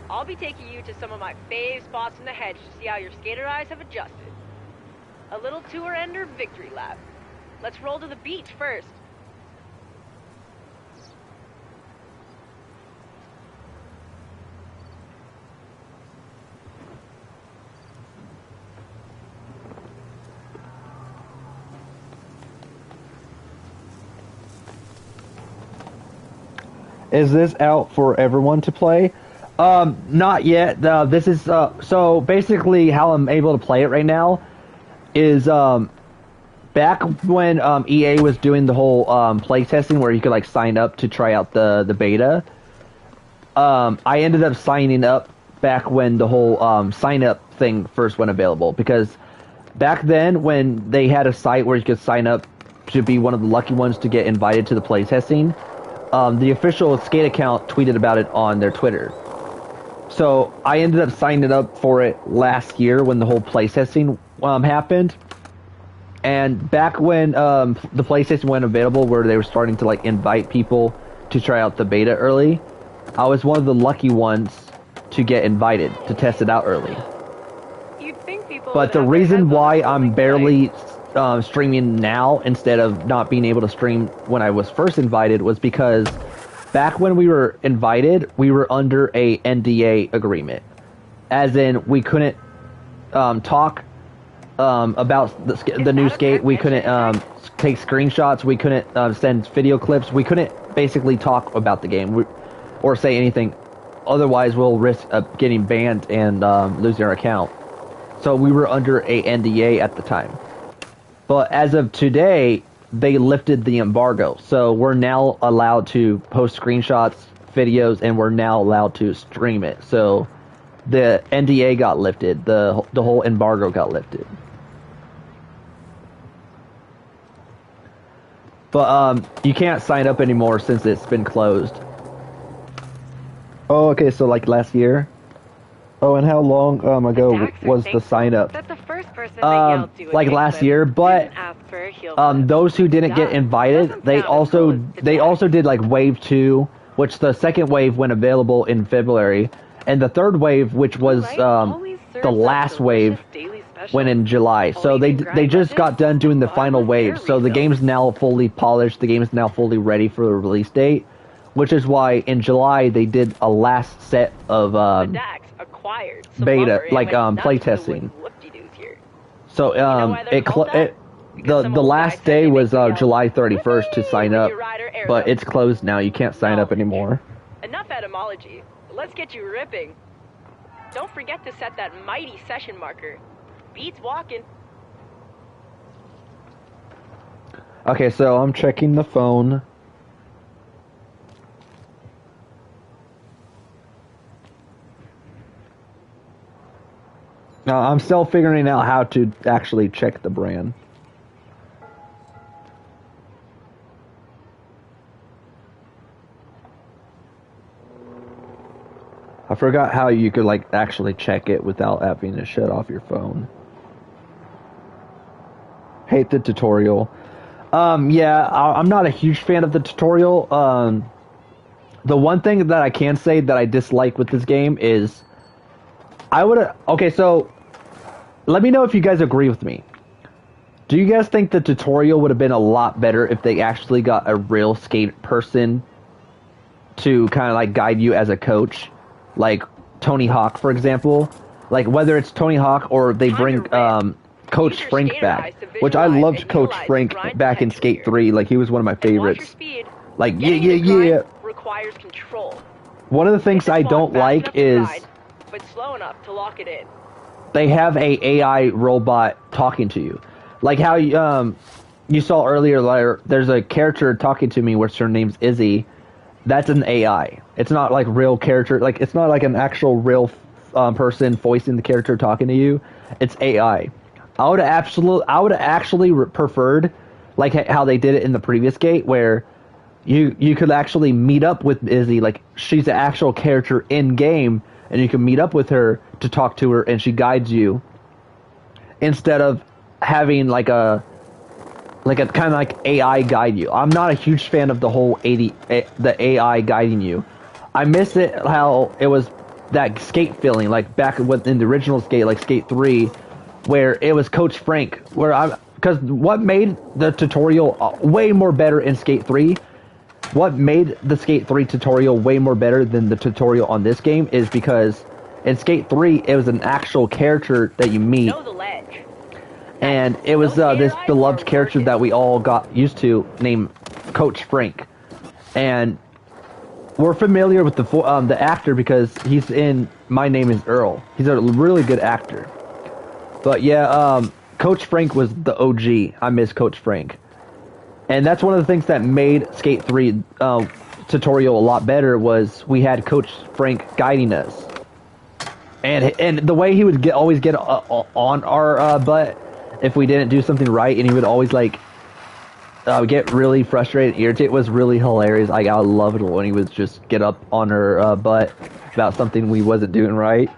I'll be taking you to some of my fave spots in the hedge to see how your skater eyes have adjusted. A little tour ender victory lap. Let's roll to the beach first. Is this out for everyone to play? Not yet. This is so basically how I'm able to play it right now is back when EA was doing the whole play testing where you could like sign up to try out the beta. I ended up signing up back when the whole sign up thing first went available, because back then when they had a site where you could sign up to be one of the lucky ones to get invited to the play testing, the official Skate account tweeted about it on their Twitter. So I ended up signing up for it last year when the whole playtesting happened. And back when the PlayStation went available, where they were starting to like invite people to try out the beta early, I was one of the lucky ones to get invited to test it out early. You'd think people But would the have their reason heads on why something I'm like barely streaming now instead of not being able to stream when I was first invited was because back when we were invited, we were under a NDA agreement. As in, we couldn't talk about the new skate. We couldn't take screenshots. We couldn't send video clips. We couldn't basically talk about the game or say anything. Otherwise, we'll risk getting banned and losing our account. So we were under a NDA at the time. But as of today, they lifted the embargo. So we're now allowed to post screenshots, videos, and we're now allowed to stream it. So the NDA got lifted. The whole embargo got lifted. But you can't sign up anymore since it's been closed. Oh, okay, so like last year? Oh, and how long ago was the sign up? That the first person they yelled to Like last year, but those who didn't get invited, they also did like wave 2, which the second wave went available in February, and the third wave, which was the last wave, went in July. So they just got done doing the final wave. So the game's now fully polished. The game is now fully ready for the release date, which is why in July they did a last set of beta, like playtesting. So the last day was July 31st to sign up, but it's closed now. You can't sign up anymore. Enough etymology. Let's get you ripping. Don't forget to set that mighty session marker. Beats walking. Okay, so I'm checking the phone. I'm still figuring out how to actually check the brand. I forgot how you could like actually check it without having to shut off your phone. Hate the tutorial. Yeah, I'm not a huge fan of the tutorial. The one thing that I can say that I dislike with this game is okay, so let me know if you guys agree with me. Do you guys think the tutorial would have been a lot better if they actually got a real skate person to kind of like guide you as a coach? Like Tony Hawk, for example. Like whether it's Tony Hawk or they bring Coach Frank back. Which I loved Coach Frank back in Skate 3. Like he was one of my favorites. Like yeah. Requires control. One of the things I don't like is but slow enough to lock it in. They have a AI robot talking to you. Like how you saw earlier, there's a character talking to me which her name's Izzy. That's an AI. It's not like real character. Like it's not like an actual real person voicing the character talking to you. It's AI. I would actually preferred like how they did it in the previous gate, where you could actually meet up with Izzy. Like she's an actual character in game, and you can meet up with her to talk to her, and she guides you. Instead of having like like a kind of like AI guide you. I'm not a huge fan of the whole the AI guiding you. I miss it how it was that Skate feeling, like back in the original Skate, like Skate 3, where it was Coach Frank. Because what made the tutorial way more better in Skate 3, what made the Skate 3 tutorial way more better than the tutorial on this game is because in Skate 3, it was an actual character that you meet. Know the ledge. And it was this beloved character that we all got used to named Coach Frank. And we're familiar with the actor because he's in My Name is Earl. He's a really good actor. But yeah, Coach Frank was the OG. I miss Coach Frank. And that's one of the things that made Skate 3 tutorial a lot better was we had Coach Frank guiding us. And the way he would always get on our butt if we didn't do something right, and he would always like get really frustrated and irritated was really hilarious. Like, I loved it when he would just get up on her butt about something we wasn't doing right.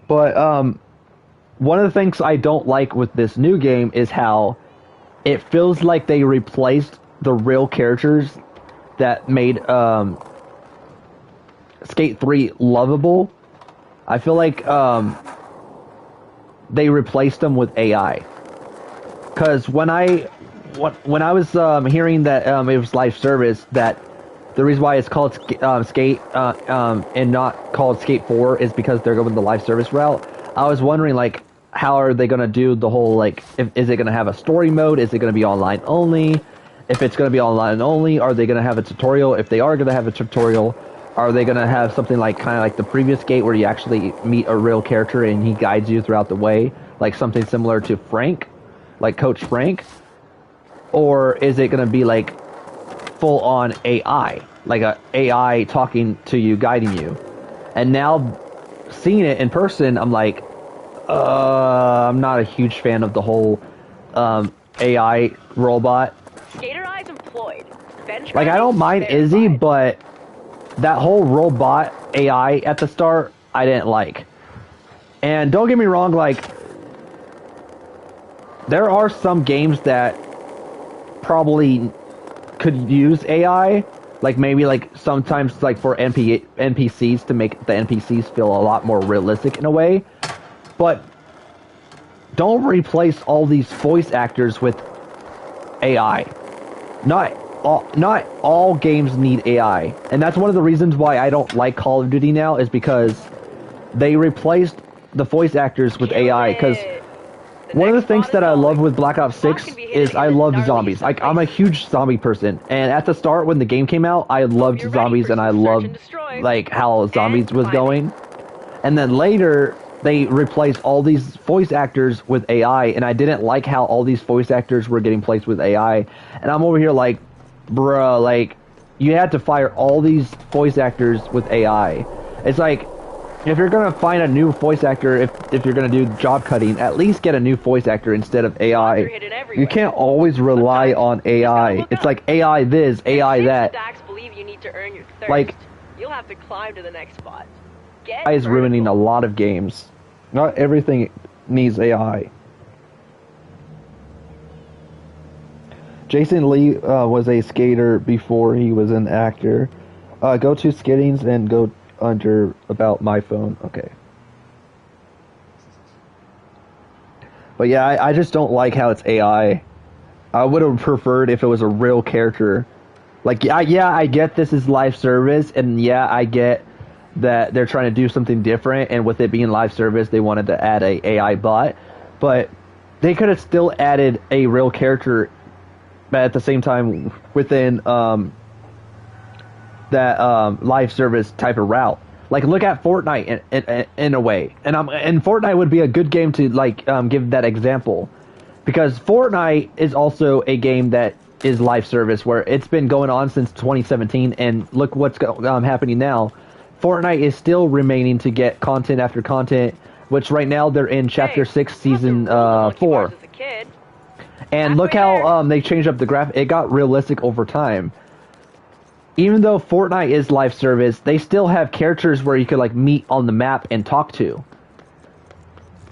But one of the things I don't like with this new game is how it feels like they replaced the real characters that made Skate 3 lovable. I feel like they replaced them with AI. Because when I was hearing that it was live service, that the reason why it's called Skate and not called Skate 4 is because they're going the live service route. I was wondering, like, how are they going to do the whole, like, is it going to have a story mode? Is it going to be online only? If it's going to be online only, are they going to have a tutorial? If they are going to have a tutorial, are they going to have something like kind of like the previous Skate where you actually meet a real character and he guides you throughout the way? Like something similar to Frank? Like Coach Frank? Or is it going to be like full on AI? Like a AI talking to you, guiding you? And now seeing it in person, I'm like, I'm not a huge fan of the whole AI robot. Skater eyes employed. Bench Like, I don't mind Izzy, but that whole robot AI at the start, I didn't like. And don't get me wrong, like, there are some games that probably could use AI. Like, maybe, like, sometimes, like, for NPCs to make the NPCs feel a lot more realistic in a way. But don't replace all these voice actors with AI. Not all games need AI. And that's one of the reasons why I don't like Call of Duty now, is because they replaced the voice actors with AI. Because one of the things that I love with Black Ops 6 is I love zombies. Like, I'm a huge zombie person. And at the start, when the game came out, I loved zombies and I loved, like, how zombies was going. And then later, they replaced all these voice actors with AI, and I didn't like how all these voice actors were getting placed with AI. And I'm over here like, bruh, like, you had to fire all these voice actors with AI. It's like, if you're gonna find a new voice actor, if you're gonna do job cutting, at least get a new voice actor instead of AI. You can't always rely on AI. It's like AI this, AI that. Like, you'll have to climb to the next spot. AI is ruining a lot of games. Not everything needs AI. Jason Lee was a skater before he was an actor. Go to Skittings and go under about my phone. Okay. But yeah, I just don't like how it's AI. I would have preferred if it was a real character. Like, yeah, I get this is live service, and yeah, I get that they're trying to do something different, and with it being live service, they wanted to add a AI bot, but they could have still added a real character, but at the same time within that live service type of route. Like, look at Fortnite in a way, and Fortnite would be a good game to like give that example, because Fortnite is also a game that is live service where it's been going on since 2017, and look what's happening now. Fortnite is still remaining to get content after content, which right now they're in Chapter 6, Season 4. And look how they changed up the graphic. It got realistic over time. Even though Fortnite is live service, they still have characters where you could like meet on the map and talk to.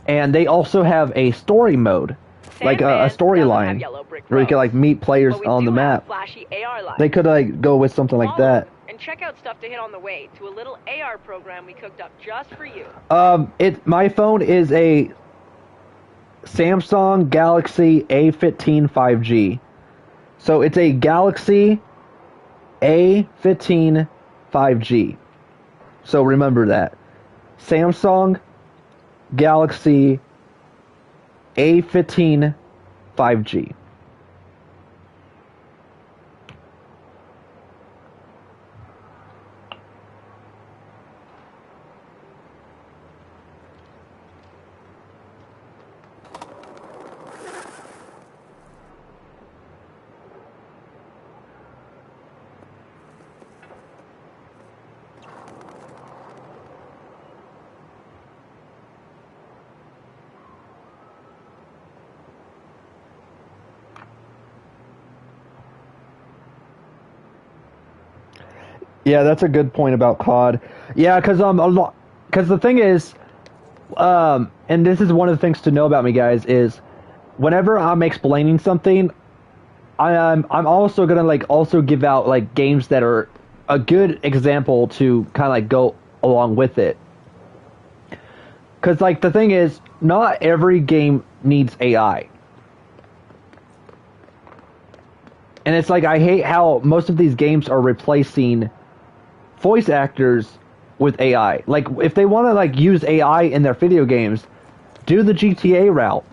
And they also have a story mode. like a Sandman doesn't have storyline yellow brick where you could roads, like meet players but we on do the have map. flashy AR lights. They could like go with something like Follow that. and check out stuff to hit on the way to a little AR program we cooked up just for you. My phone is a Samsung Galaxy A15 5G. So it's a Galaxy A15 5G. So remember that. Samsung Galaxy A15 5G. Yeah, that's a good point about COD. Yeah, because the thing is, and this is one of the things to know about me, guys, is whenever I'm explaining something, I'm also gonna like also give out like games that are a good example to kind of like go along with it. Because like the thing is, not every game needs AI. And it's like I hate how most of these games are replacing voice actors with AI. Like if they want to like use AI in their video games, do the GTA route.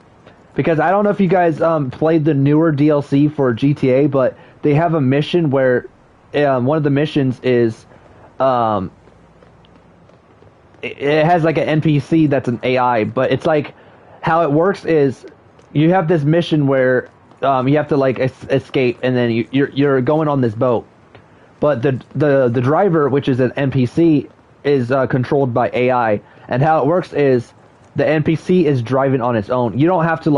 Because I don't know if you guys played the newer DLC for GTA, but they have a mission where one of the missions is it has like an NPC that's an AI, but it's like how it works is you have this mission where you have to like escape, and then you're going on this boat. But the driver, which is an NPC, is controlled by AI. And how it works is the NPC is driving on its own. You don't have to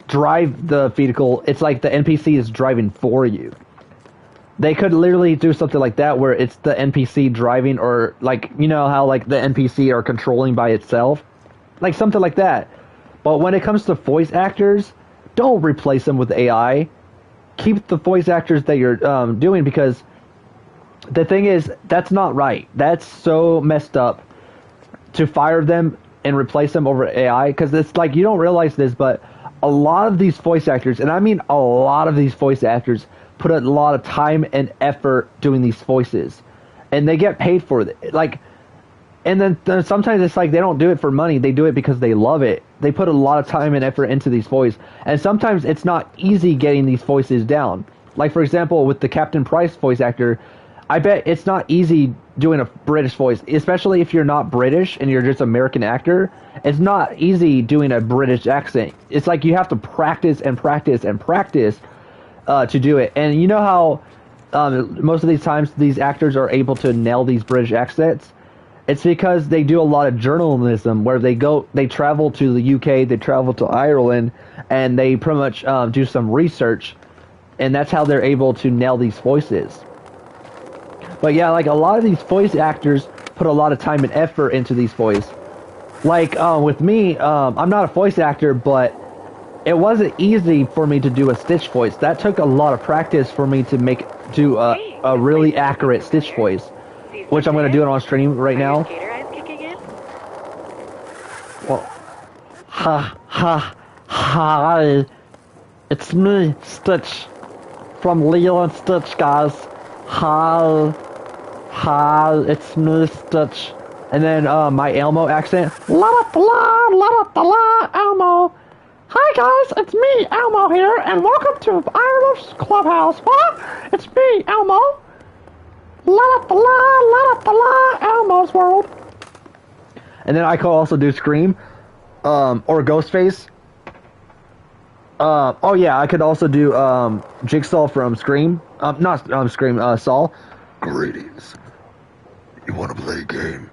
drive the vehicle. It's like the NPC is driving for you. They could literally do something like that where it's the NPC driving, or like, you know how like the NPC are controlling by itself? Like something like that. But when it comes to voice actors, don't replace them with AI. Keep the voice actors that you're doing, because the thing is, that's not right. That's so messed up to fire them and replace them over AI, because it's like you don't realize this, but a lot of these voice actors, and I mean a lot of these voice actors, put a lot of time and effort doing these voices, and they get paid for it. Like, and then sometimes it's like they don't do it for money. They do it because they love it. They put a lot of time and effort into these voices. And sometimes it's not easy getting these voices down. Like, for example, with the Captain Price voice actor, I bet it's not easy doing a British voice, especially if you're not British and you're just an American actor. It's not easy doing a British accent. It's like you have to practice and practice and practice to do it. And you know how most of these times these actors are able to nail these British accents? It's because they do a lot of journalism where they travel to the UK, they travel to Ireland, and they pretty much do some research, and that's how they're able to nail these voices. But yeah, like a lot of these voice actors put a lot of time and effort into these voices. Like with me, I'm not a voice actor, but it wasn't easy for me to do a Stitch voice. That took a lot of practice for me to do a really accurate Stitch voice, which I'm going to do it on stream right now. Well, hi, it's me, Stitch, from Lilo and Stitch, guys. Hi, it's me, Stitch. And then my Elmo accent. La Elmo. Hi guys, it's me, Elmo here, and welcome to Ireland's Clubhouse. What? It's me, Elmo. La Elmo's World. And then I could also do Scream, or Ghostface. Oh yeah, I could also do Jigsaw from Scream. Not Scream. Saw. Greetings. You want to play a game?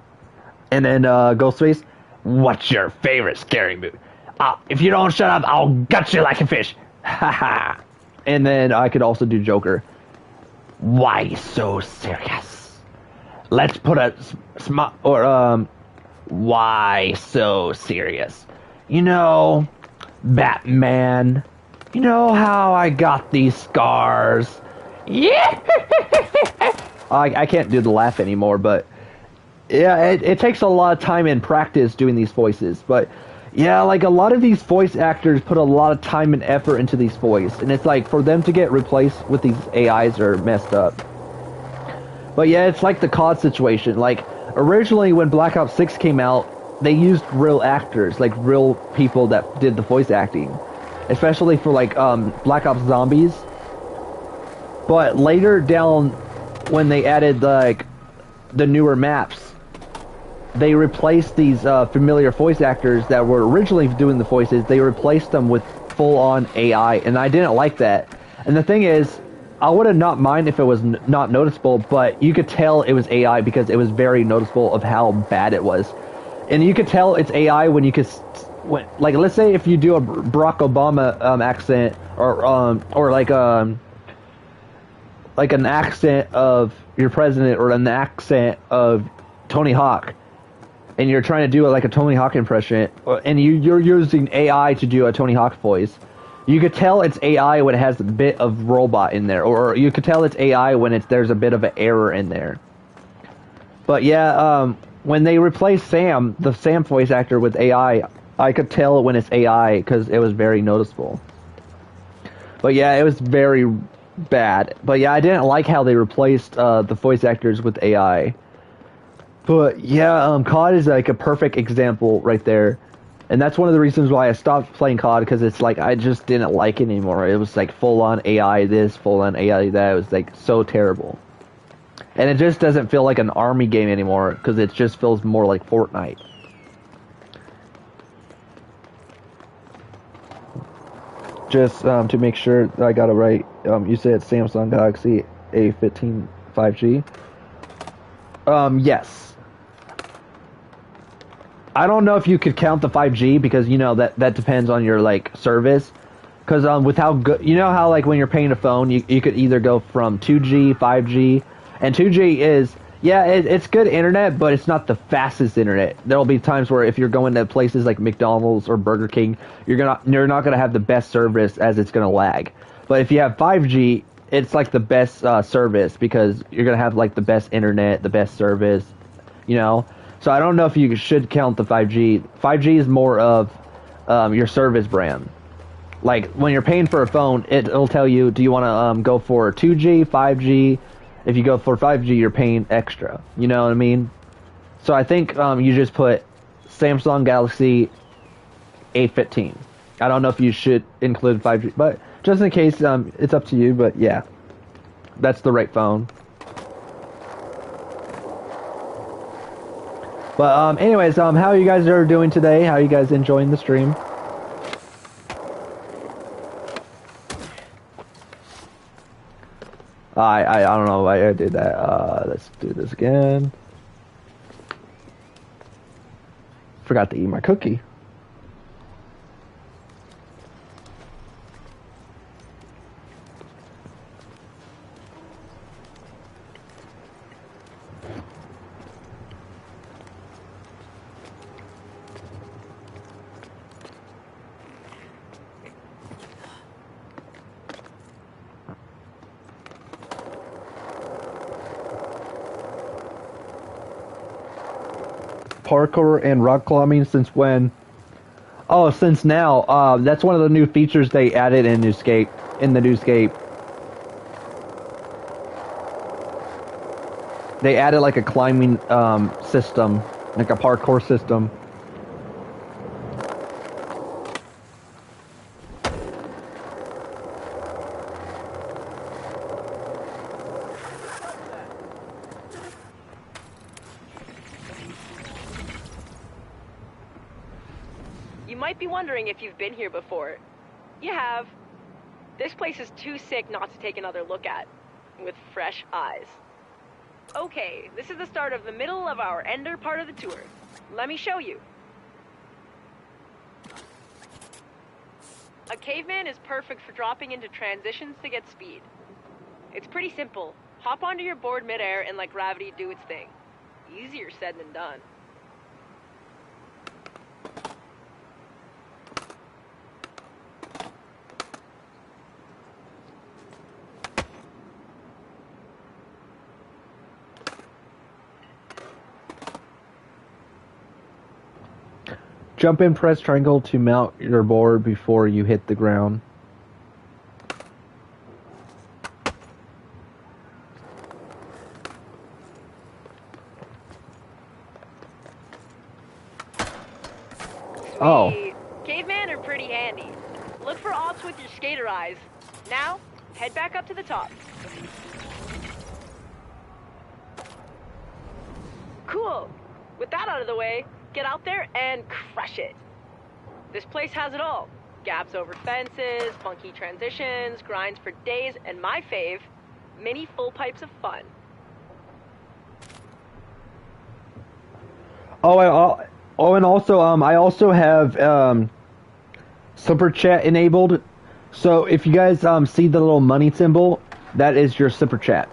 And then Ghostface. What's your favorite scary movie? If you don't shut up, I'll gut you like a fish. Haha. And then I could also do Joker. Why so serious? Let's put a Why so serious? You know, Batman, you know how I got these scars? Yeah! I can't do the laugh anymore, but yeah, it takes a lot of time and practice doing these voices. But yeah, like a lot of these voice actors put a lot of time and effort into these voices, and it's like for them to get replaced with these AIs are messed up. But yeah, it's like the COD situation. Like originally when Black Ops 6 came out, they used real actors, like real people that did the voice acting, especially for like Black Ops Zombies. But later down, when they added like the newer maps, they replaced these familiar voice actors that were originally doing the voices. They replaced them with full-on AI, and I didn't like that. And the thing is, I would have not mind if it was not noticeable, but you could tell it was AI because it was very noticeable of how bad it was. And you could tell it's AI when you could, when, like, let's say if you do a Barack Obama accent, or like an accent of your president, or an accent of Tony Hawk, and you're trying to do like a Tony Hawk impression, and you're using AI to do a Tony Hawk voice, you could tell it's AI when it has a bit of robot in there, or you could tell it's AI when there's a bit of an error in there. But yeah, when they replaced Sam, the Sam voice actor, with AI, I could tell when it's AI because it was very noticeable. But yeah, it was very bad. But yeah, I didn't like how they replaced the voice actors with AI. But yeah, COD is like a perfect example right there. And that's one of the reasons why I stopped playing COD, because it's like I just didn't like it anymore. It was like full on AI this, full on AI that. It was like so terrible. And it just doesn't feel like an army game anymore, because it just feels more like Fortnite. Just to make sure that I got it right, you said Samsung Galaxy A15 5G. Yes. I don't know if you could count the 5G, because you know that depends on your like service. Because with how good, you know how like when you're paying a phone, you could either go from 2G, 5G, and 2G is, yeah, it's good internet, but it's not the fastest internet. There'll be times where if you're going to places like McDonald's or Burger King, you're not gonna have the best service, as it's gonna lag. But if you have 5G, it's like the best service, because you're gonna have like the best internet, the best service, you know. So I don't know if you should count the 5G. 5G is more of your service brand. Like when you're paying for a phone, it'll tell you, do you want to go for 2G, 5G? If you go for 5G, you're paying extra. You know what I mean? So I think you just put Samsung Galaxy A15. I don't know if you should include 5G, but just in case, it's up to you. But yeah, that's the right phone. But anyways, how you guys are doing today? How you guys enjoying the stream? I don't know why I did that. Let's do this again. Forgot to eat my cookie. Parkour and rock climbing since when? Oh, since now. That's one of the new features they added in Newscape. In the Newscape, they added like a climbing system, like a parkour system. You might be wondering if you've been here before. You have. This place is too sick not to take another look at, with fresh eyes. Okay, this is the start of the middle of our Ender part of the tour. Let me show you. A caveman is perfect for dropping into transitions to get speed. It's pretty simple. Hop onto your board midair and let gravity do its thing. Easier said than done. Jump in, press triangle to mount your board before you hit the ground. Oh. Cavemen are pretty handy. Look for ops with your skater eyes. Now, head back up to the top. Cool. With that out of the way, get out there and crush it. This place has it all. Gaps over fences, funky transitions, grinds for days, and my fave, mini full pipes of fun. And also, I also have super chat enabled. So if you guys see the little money symbol, that is your super chat.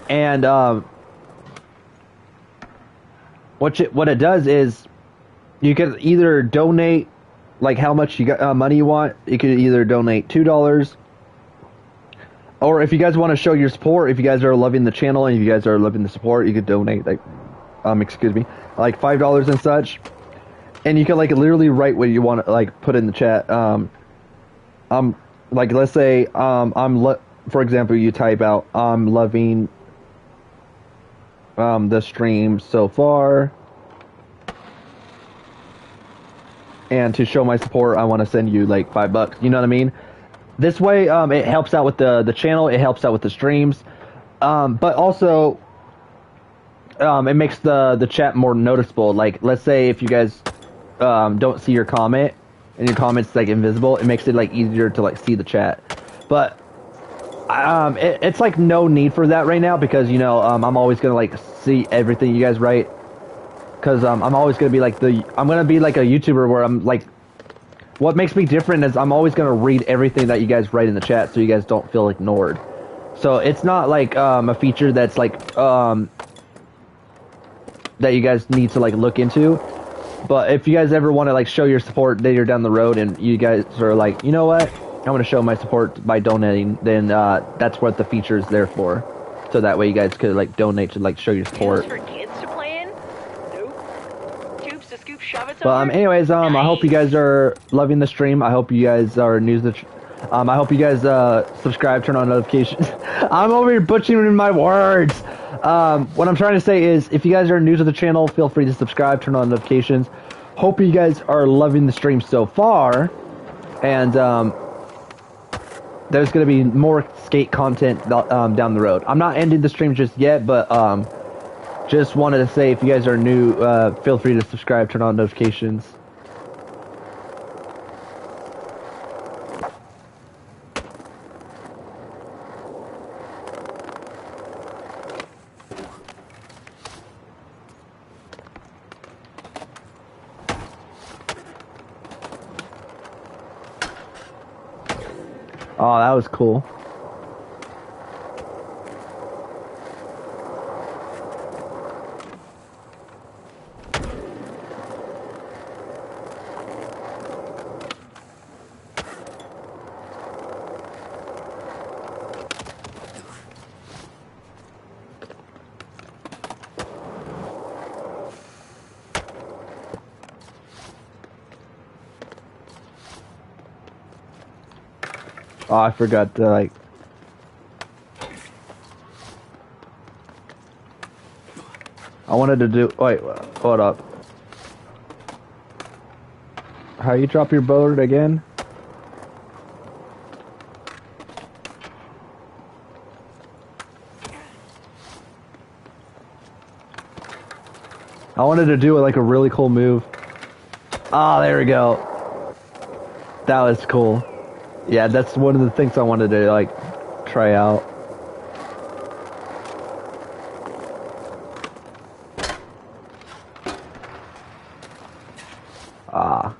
And what it does is you can either donate like how much you got money you want. You could either donate $2, or if you guys want to show your support, if you guys are loving the channel and if you guys are loving the support, you could donate like like $5 and such. And you can like literally write what you want to like put in the chat. Like let's say for example, you type out I'm loving the stream so far, and to show my support I want to send you like $5. You know what I mean? This way it helps out with the channel, it helps out with the streams, but also it makes the chat more noticeable. Like let's say if you guys don't see your comment and your comment's like invisible, it makes it like easier to like see the chat. But it's like no need for that right now, because you know I'm always gonna like see everything you guys write, because I'm always gonna be like I'm gonna be like a YouTuber where I'm like, what makes me different is I'm always gonna read everything that you guys write in the chat, so you guys don't feel ignored. So it's not like a feature that's like that you guys need to like look into. But if you guys ever want to like show your support later down the road, and you guys are like, you know what, I'm gonna show my support by donating, then that's what the feature is there for. So that way you guys could like donate to like show your support. Tubes for kids to play in? Nope. Tubes to scoop shove it But anyways, I hope you guys are loving the stream. I hope you guys are new to I hope you guys subscribe, turn on notifications. I'm over here butchering my words. What I'm trying to say is, if you guys are new to the channel, feel free to subscribe, turn on notifications. Hope you guys are loving the stream so far. And there's going to be more skate content down the road. I'm not ending the stream just yet, but just wanted to say, if you guys are new, feel free to subscribe, turn on notifications. Oh, that was cool. Oh, I forgot to like... I wanted to do... Wait, hold up. How you drop your boat again? I wanted to do like a really cool move. Ah, there we go. That was cool. Yeah, that's one of the things I wanted to like try out. Ah.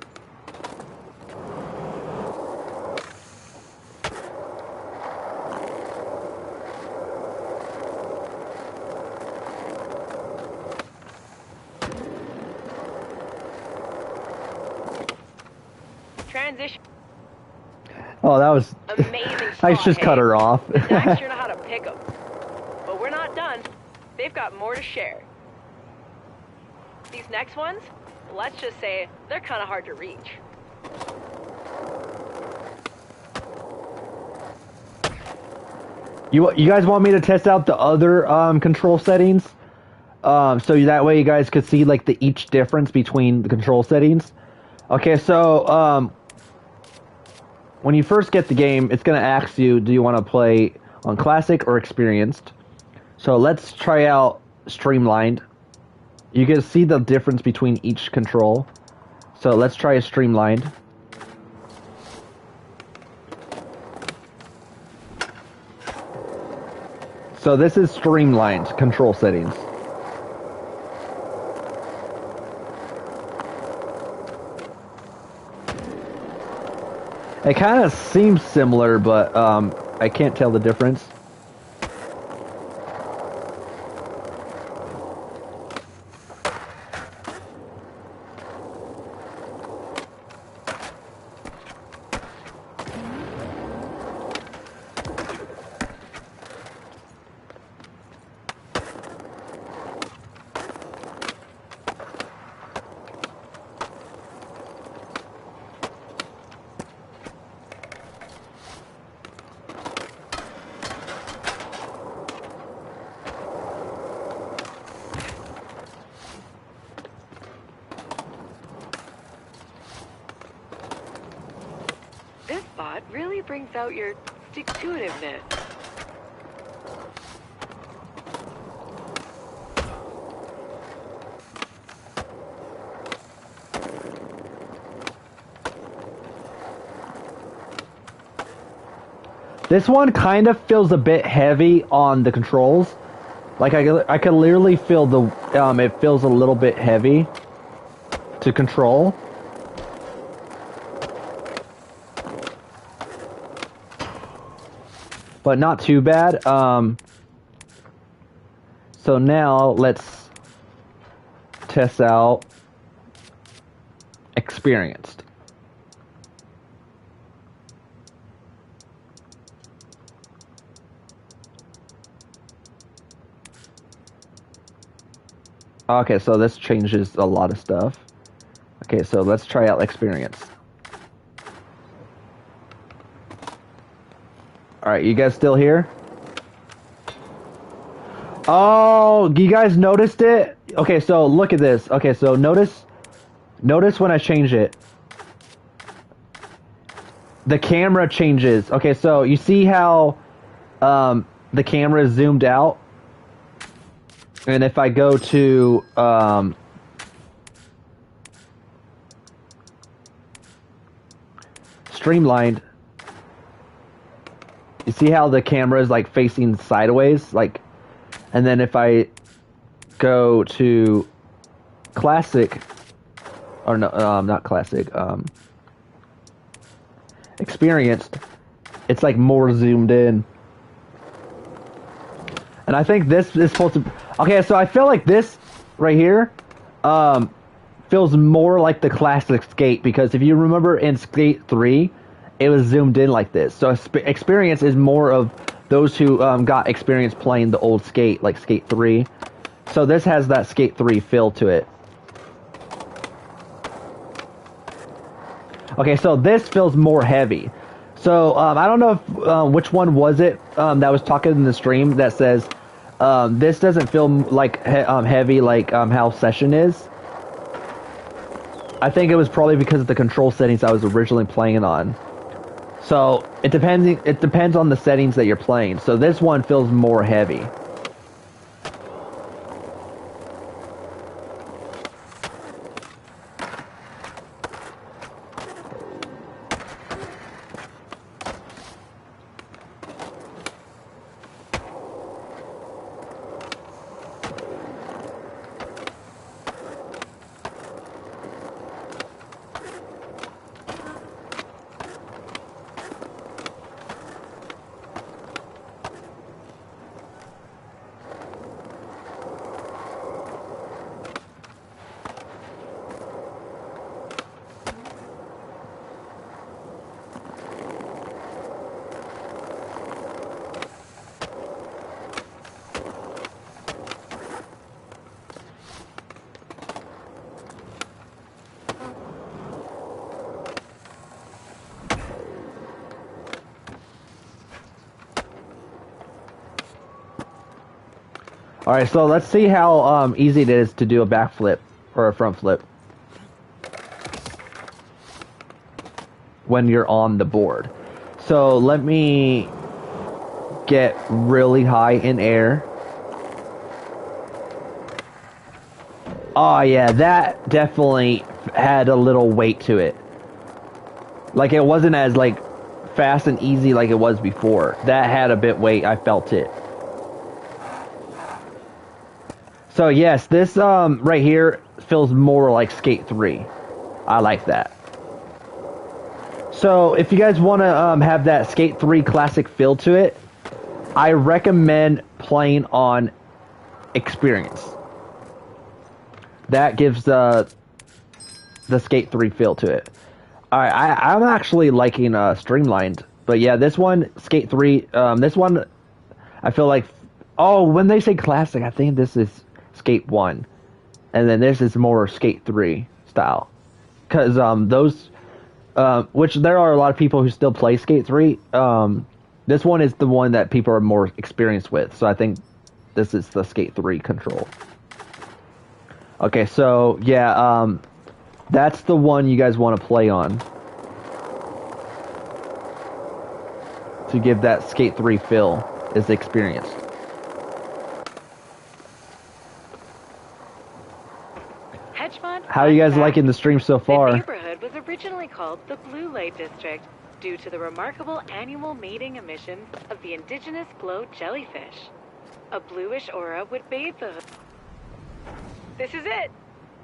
Transition. Oh, that was amazing. I just cut her off. The Dax sure know how to pick them. But we're not done. They've got more to share. These next ones, let's just say, they're kind of hard to reach. You guys want me to test out the other control settings? So that way you guys could see like the each difference between the control settings. Okay, so when you first get the game, it's gonna ask you, do you want to play on classic or experienced? So let's try out streamlined. You can see the difference between each control. So let's try a streamlined. So this is streamlined control settings. It kind of seems similar, but I can't tell the difference. This bot really brings out your stick-to-itiveness. This one kind of feels a bit heavy on the controls. Like I could literally feel the it feels a little bit heavy to control. But not too bad. So now let's test out experienced. Okay, so this changes a lot of stuff. Okay, so let's try out experience. Alright, you guys still here? Oh, you guys noticed it? Okay, so look at this. Okay, so notice when I change it. The camera changes. Okay, so you see how the camera is zoomed out? And if I go to streamlined, you see how the camera is like facing sideways, like, and then if I go to classic, or no, not classic, experienced, it's like more zoomed in. And I think this is supposed to... Okay, so I feel like this right here feels more like the classic Skate, because if you remember in Skate 3, it was zoomed in like this. So experience is more of those who got experience playing the old Skate, like Skate 3. So this has that Skate 3 feel to it. Okay, so this feels more heavy. So I don't know if, which one was it that was talking in the stream that says this doesn't feel like heavy like how Session is. I think it was probably because of the control settings I was originally playing on. So it depends on the settings that you're playing. So this one feels more heavy. All right, so let's see how easy it is to do a backflip or a front flip when you're on the board. So let me get really high in air. Oh yeah, that definitely had a little weight to it. Like it wasn't as like fast and easy like it was before. That had a bit weight. I felt it. So yes, this right here feels more like Skate 3. I like that. So if you guys want to have that Skate 3 classic feel to it, I recommend playing on Experience. That gives the Skate 3 feel to it. Alright, I'm actually liking Streamlined. But yeah, this one, Skate 3, this one, I feel like... Oh, when they say classic, I think this is Skate 1. And then this is more Skate 3 style. Because those... which there are a lot of people who still play Skate 3. This one is the one that people are more experienced with. So I think this is the Skate 3 control. Okay, so yeah, that's the one you guys want to play on. To give that Skate 3 feel is the experience. How are you guys liking the stream so far? The neighborhood was originally called the Blue Light District due to the remarkable annual mating emission of the indigenous glow jellyfish. A bluish aura would bathe the hood. This is it!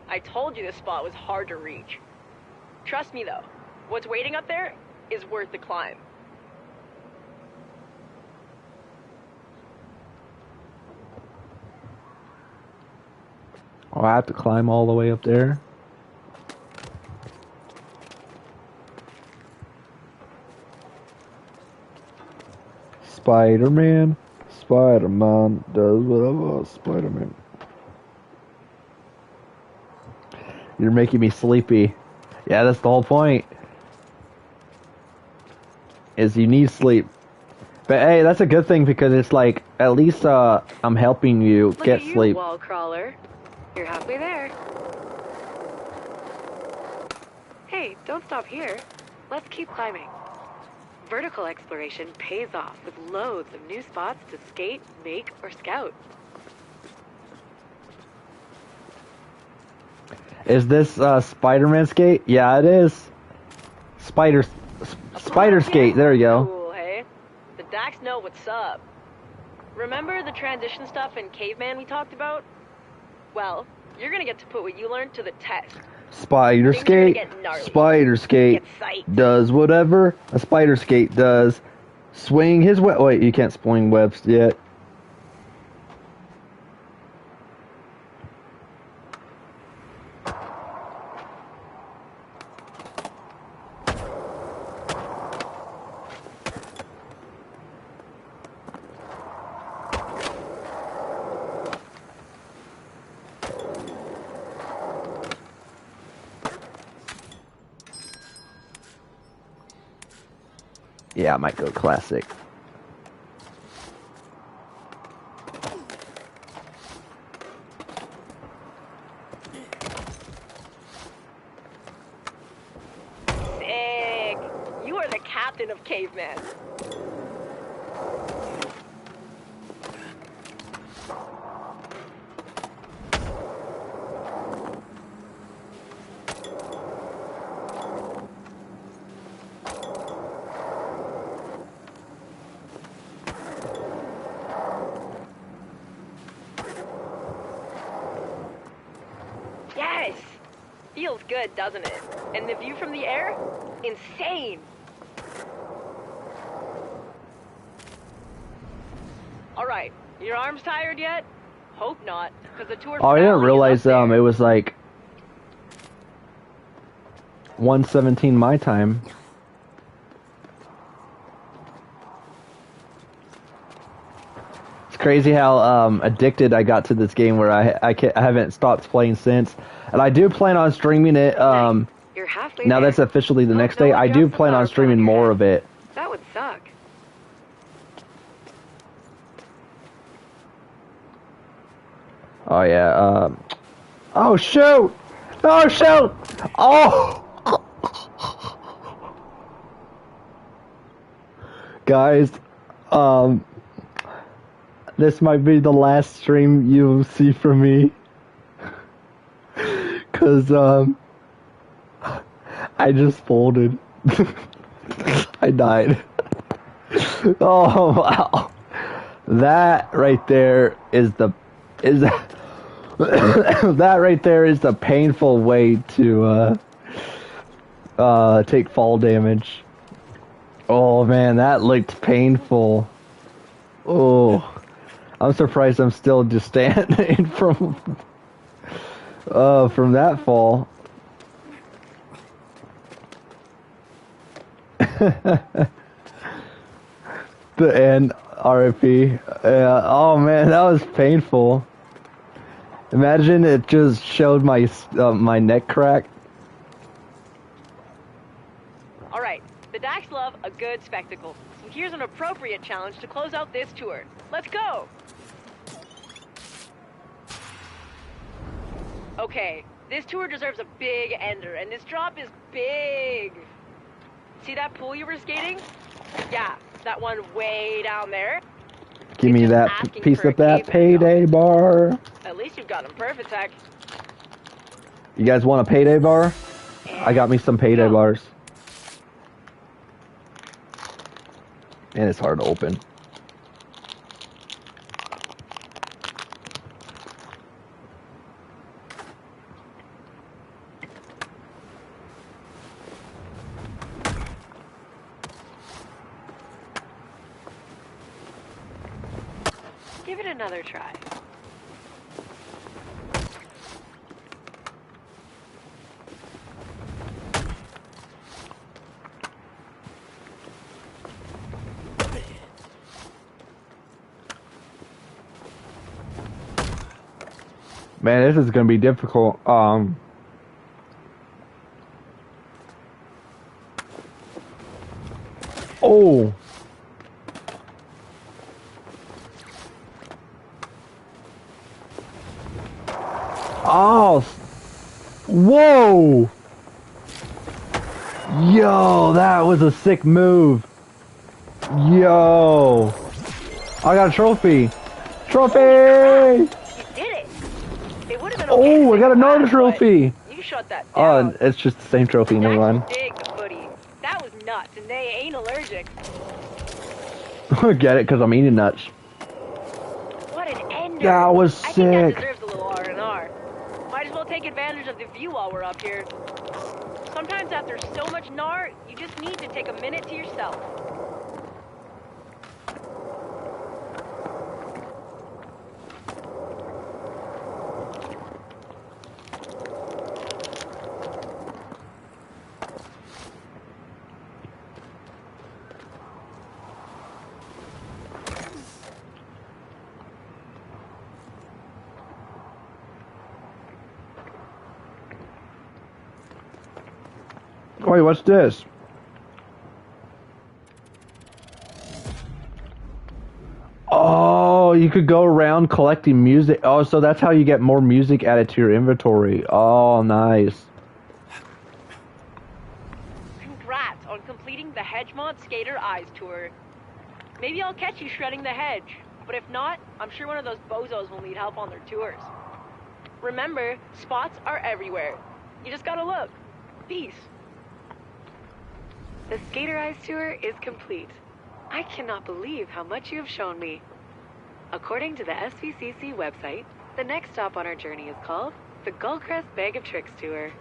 I told you this spot was hard to reach. Trust me though, what's waiting up there is worth the climb. Oh, I have to climb all the way up there? Spider-Man. Spider-Man does whatever Spider-Man. You're making me sleepy. Yeah, that's the whole point. Is you need sleep. But hey, that's a good thing because it's like, at least I'm helping you get Look at sleep. You, wall crawler. You're halfway there. Hey, don't stop here. Let's keep climbing. Vertical exploration pays off with loads of new spots to skate, make, or scout. Is this Spider-Man skate? Yeah, it is. Spider skate. There you go. Cool, hey? The Dax know what's up. Remember the transition stuff in Caveman we talked about? Well, you're gonna get to put what you learned to the test. Spider skate. Spider skate does whatever a spider skate does. Swing his web. Wait, you can't swing webs yet. Yeah, I might go classic. Sick! You are the captain of Caveman. Feels good, doesn't it? And the view from the air? Insane! Alright, your arms tired yet? Hope not, because the tour... Oh, I didn't realize it was like 1:17 my time. It's crazy how addicted I got to this game where I haven't stopped playing since. And I do plan on streaming it. You're halfway now there. that's officially the next day. I do plan on streaming more of it. That would suck. Oh yeah. Oh shoot! Oh shoot! Oh! Guys, um, this might be the last stream you'll see from me. Cause, I just folded. I died. Oh, wow. That right there is the, is that right there is the painful way to, take fall damage. Oh man, that looked painful. Oh, I'm surprised I'm still just standing from that fall. The end, RIP. Yeah, oh man, that was painful. Imagine it just showed my neck crack. Alright, the Dax love a good spectacle. So here's an appropriate challenge to close out this tour. Let's go! Okay, this tour deserves a big ender, and this drop is big. See that pool you were skating? Yeah, that one way down there. Give It's me just that asking piece for of a that caveman payday dog. bar. At least you've got him perfect tech. You guys want a payday bar? I got me some payday Go. bars. And it's hard to open. Give it another try. Man, this is gonna be difficult. Oh. Oh. Whoa. Yo, that was a sick move. Yo. I got a trophy. Trophy. You did it! It would have been okay Oh, to I got take another that, trophy. but you shut that Oh, down. it's just the same trophy. Never mind. Dax dig the footy. That was nuts, and they ain't allergic. Get it? Because I'm eating nuts. What an ender! That was I think that sick. deserves a little R&R. Might as well take advantage of the view while we're up here. Sometimes after so much gnar, you just need to take a minute to yourself. Wait, what's this? Oh, you could go around collecting music. Oh, so that's how you get more music added to your inventory. Oh, nice. Congrats on completing the Hedgemont Skater Eyes tour. Maybe I'll catch you shredding the hedge, but if not, I'm sure one of those bozos will need help on their tours. Remember, spots are everywhere. You just gotta look. Peace. The Skater Eyes tour is complete. I cannot believe how much you have shown me. According to the SVCC website, the next stop on our journey is called the Gullcrest Bag of Tricks Tour.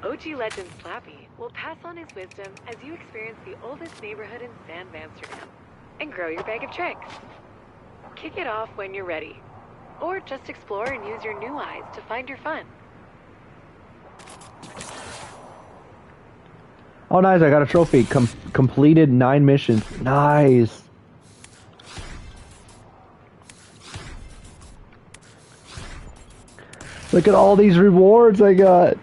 OG legend Slappy will pass on his wisdom as you experience the oldest neighborhood in San Amsterdam and grow your bag of tricks. Kick it off when you're ready, or just explore and use your new eyes to find your fun. Oh, nice. I got a trophy. Completed 9 missions. Nice. Look at all these rewards I got.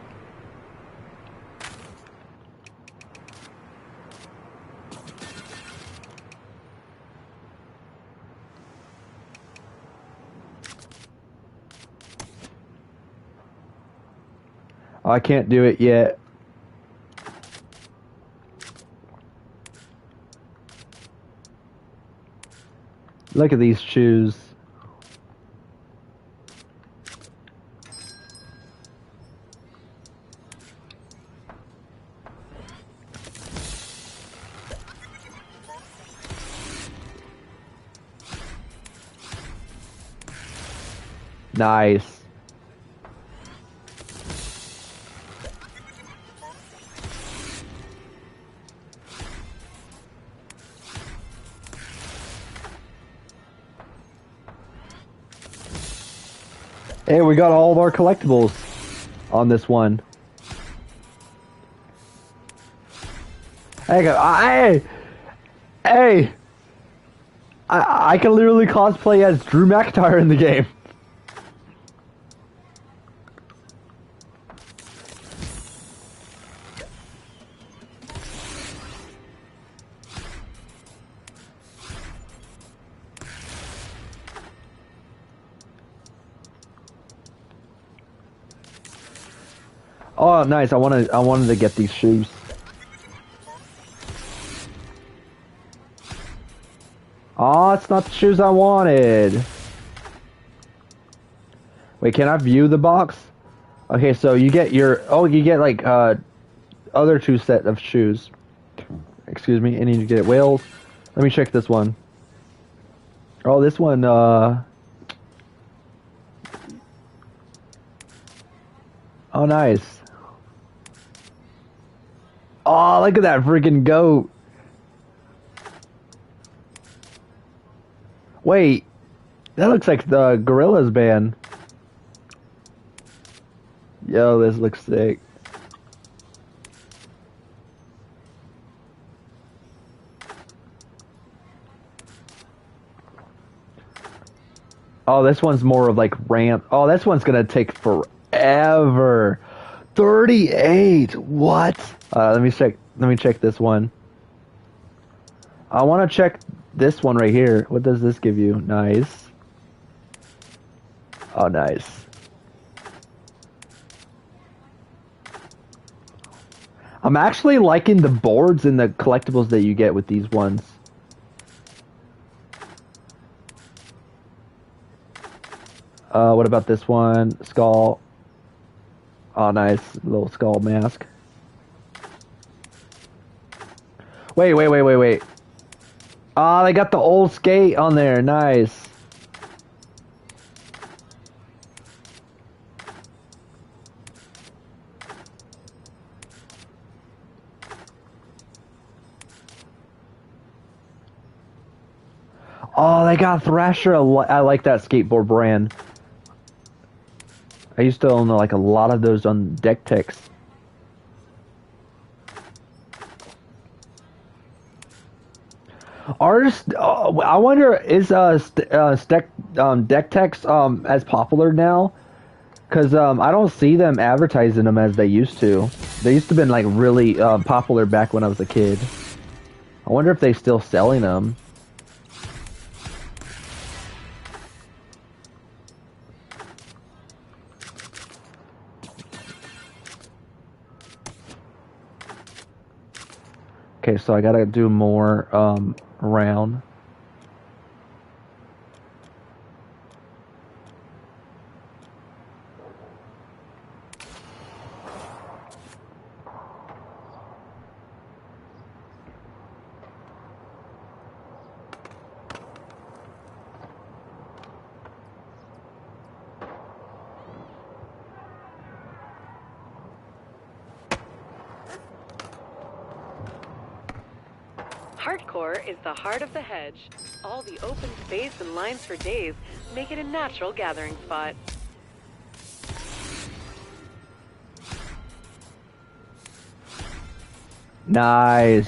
I can't do it yet. Look at these shoes. Nice. Hey, we got all of our collectibles on this one. Hey, hey! I can literally cosplay as Drew McIntyre in the game. Oh, nice! I wanted to get these shoes. Oh, it's not the shoes I wanted. Wait, can I view the box? Okay, so you get you get like other two set of shoes. Excuse me, I need to get whales. Let me check this one. Oh, this one oh, nice. Oh, look at that freaking goat. Wait, that looks like the Gorillaz band. Yo, this looks sick. Oh, this one's more of like ramp. Oh, this one's gonna take forever. 38. What? Let me check. Let me check this one. I want to check this one right here. What does this give you? Nice. Oh, nice. I'm actually liking the boards and the collectibles that you get with these ones. What about this one? Skull. Oh, nice. Little skull mask. Wait. Ah, they got the old skate on there. Nice. Oh, they got Thrasher. I like that skateboard brand. I used to own like a lot of those on Deck Techs. Artist, I wonder is Deck Techs as popular now? Cause I don't see them advertising them as they used to. They used to been like really popular back when I was a kid. I wonder if they still selling them. Okay, so I gotta do more around. Hardcore is the heart of the hedge. All the open space and lines for days make it a natural gathering spot. Nice.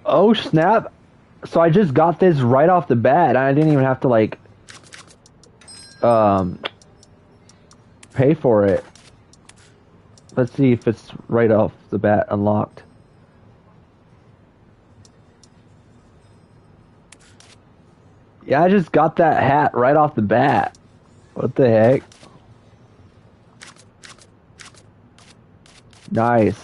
Oh snap. So I just got this right off the bat. I didn't even have to like pay for it. Let's see if it's right off the bat unlocked. Yeah, I just got that hat right off the bat. What the heck? Nice.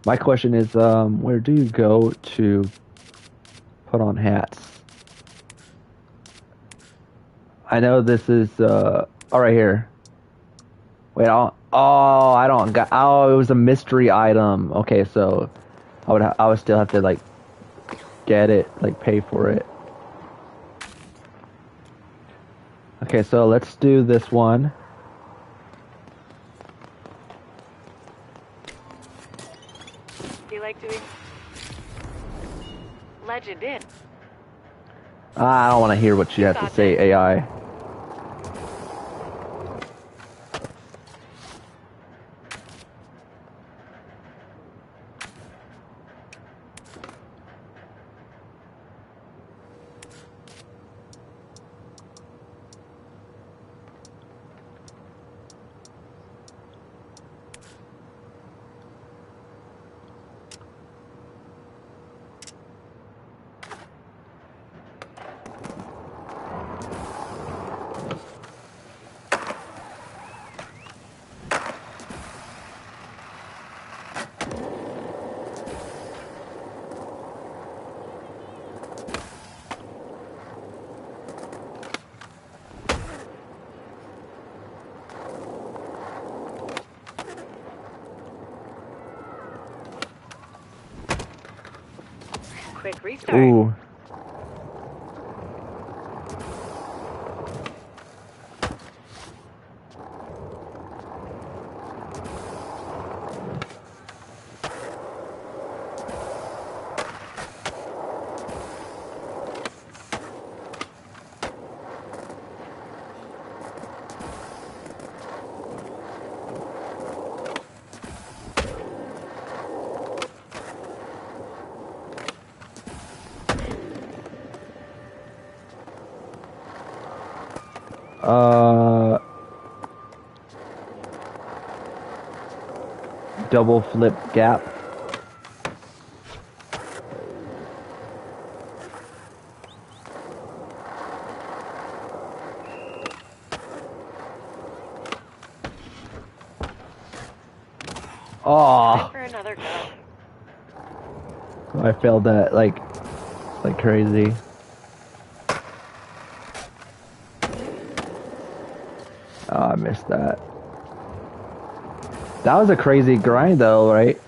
My question is, where do you go to put on hats? I know this is, oh, right here. Wait, I don't got, oh, it was a mystery item. Okay, so I would still have to, like, get it, like, pay for it. Okay, so let's do this one. Do you like doing Legend in? I don't want to hear what you have to say, AI. Quick restart. Ooh. Double flip gap. Oh, For another go. I failed that like crazy. Oh, I missed that. That was a crazy grind though, right?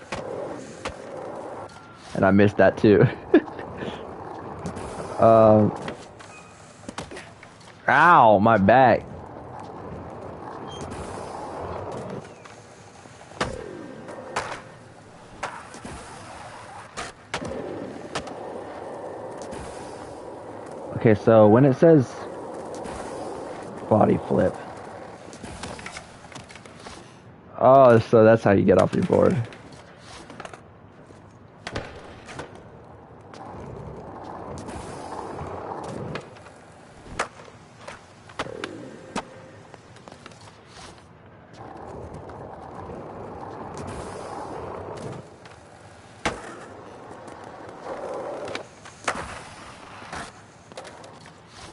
And I missed that too. Ow, my back. Okay, so when it says body flip. Oh, so that's how you get off your board.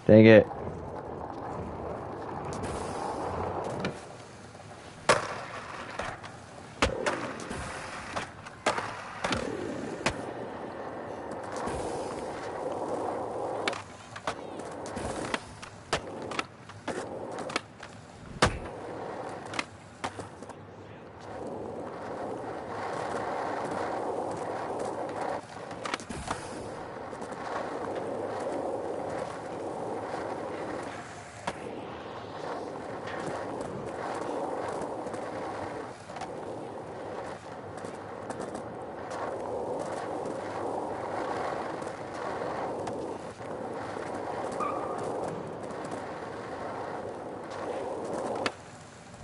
Dang it.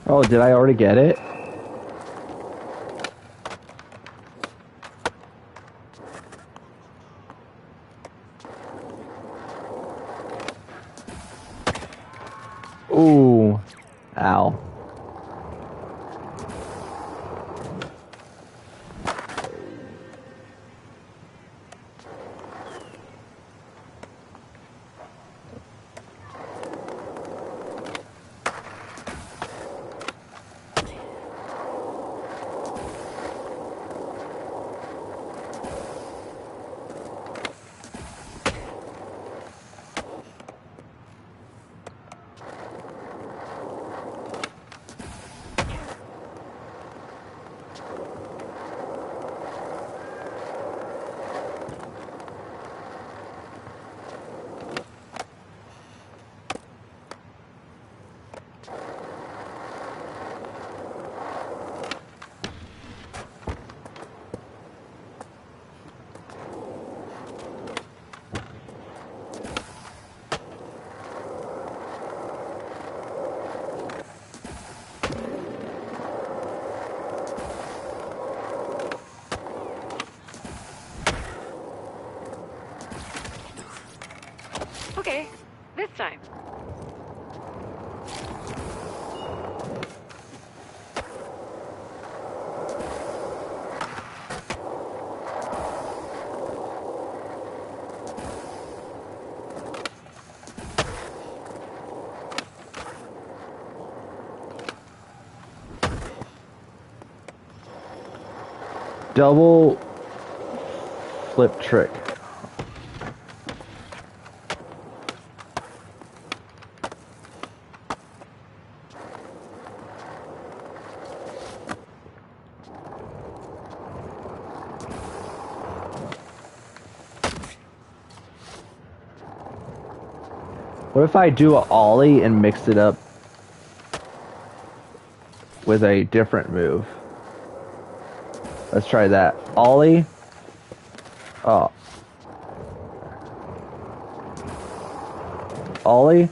Oh, did I already get it? Ooh. Ow. time. Double flip trick. What if I do a ollie and mix it up with a different move? Let's try that. Ollie. Oh. Ollie.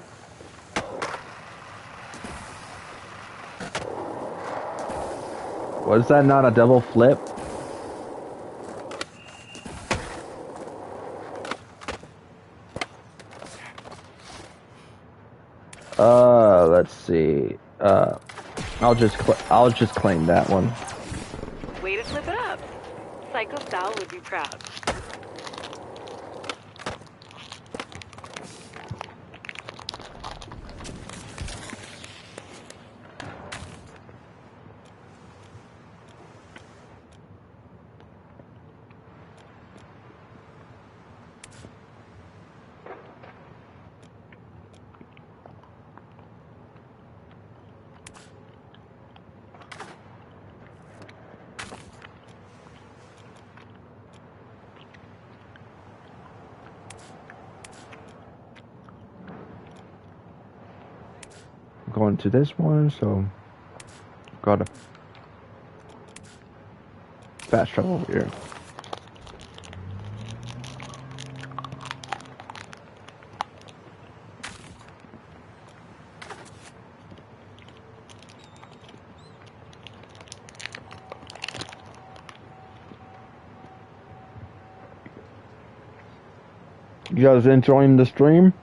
Was that not a double flip? Let's see. I'll just claim that one. Way to flip it up. Psycho Sal would be proud. Going to this one, so got a fast travel over here. You guys enjoying the stream?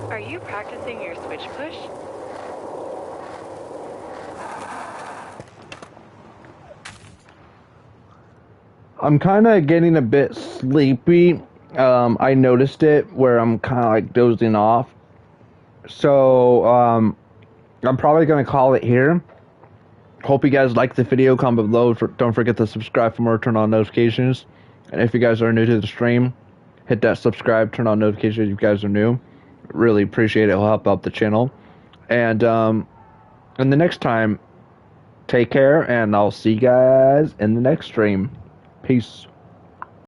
Are you practicing your switch push? I'm kind of getting a bit sleepy. I noticed it where I'm kind of like dozing off. So, I'm probably going to call it here. Hope you guys like the video. Comment below. Don't forget to subscribe for more. Turn on notifications. And if you guys are new to the stream, hit that subscribe. Turn on notifications if you guys are new. Really appreciate it. It'll help out the channel. And the next time, take care. And I'll see you guys in the next stream. Peace.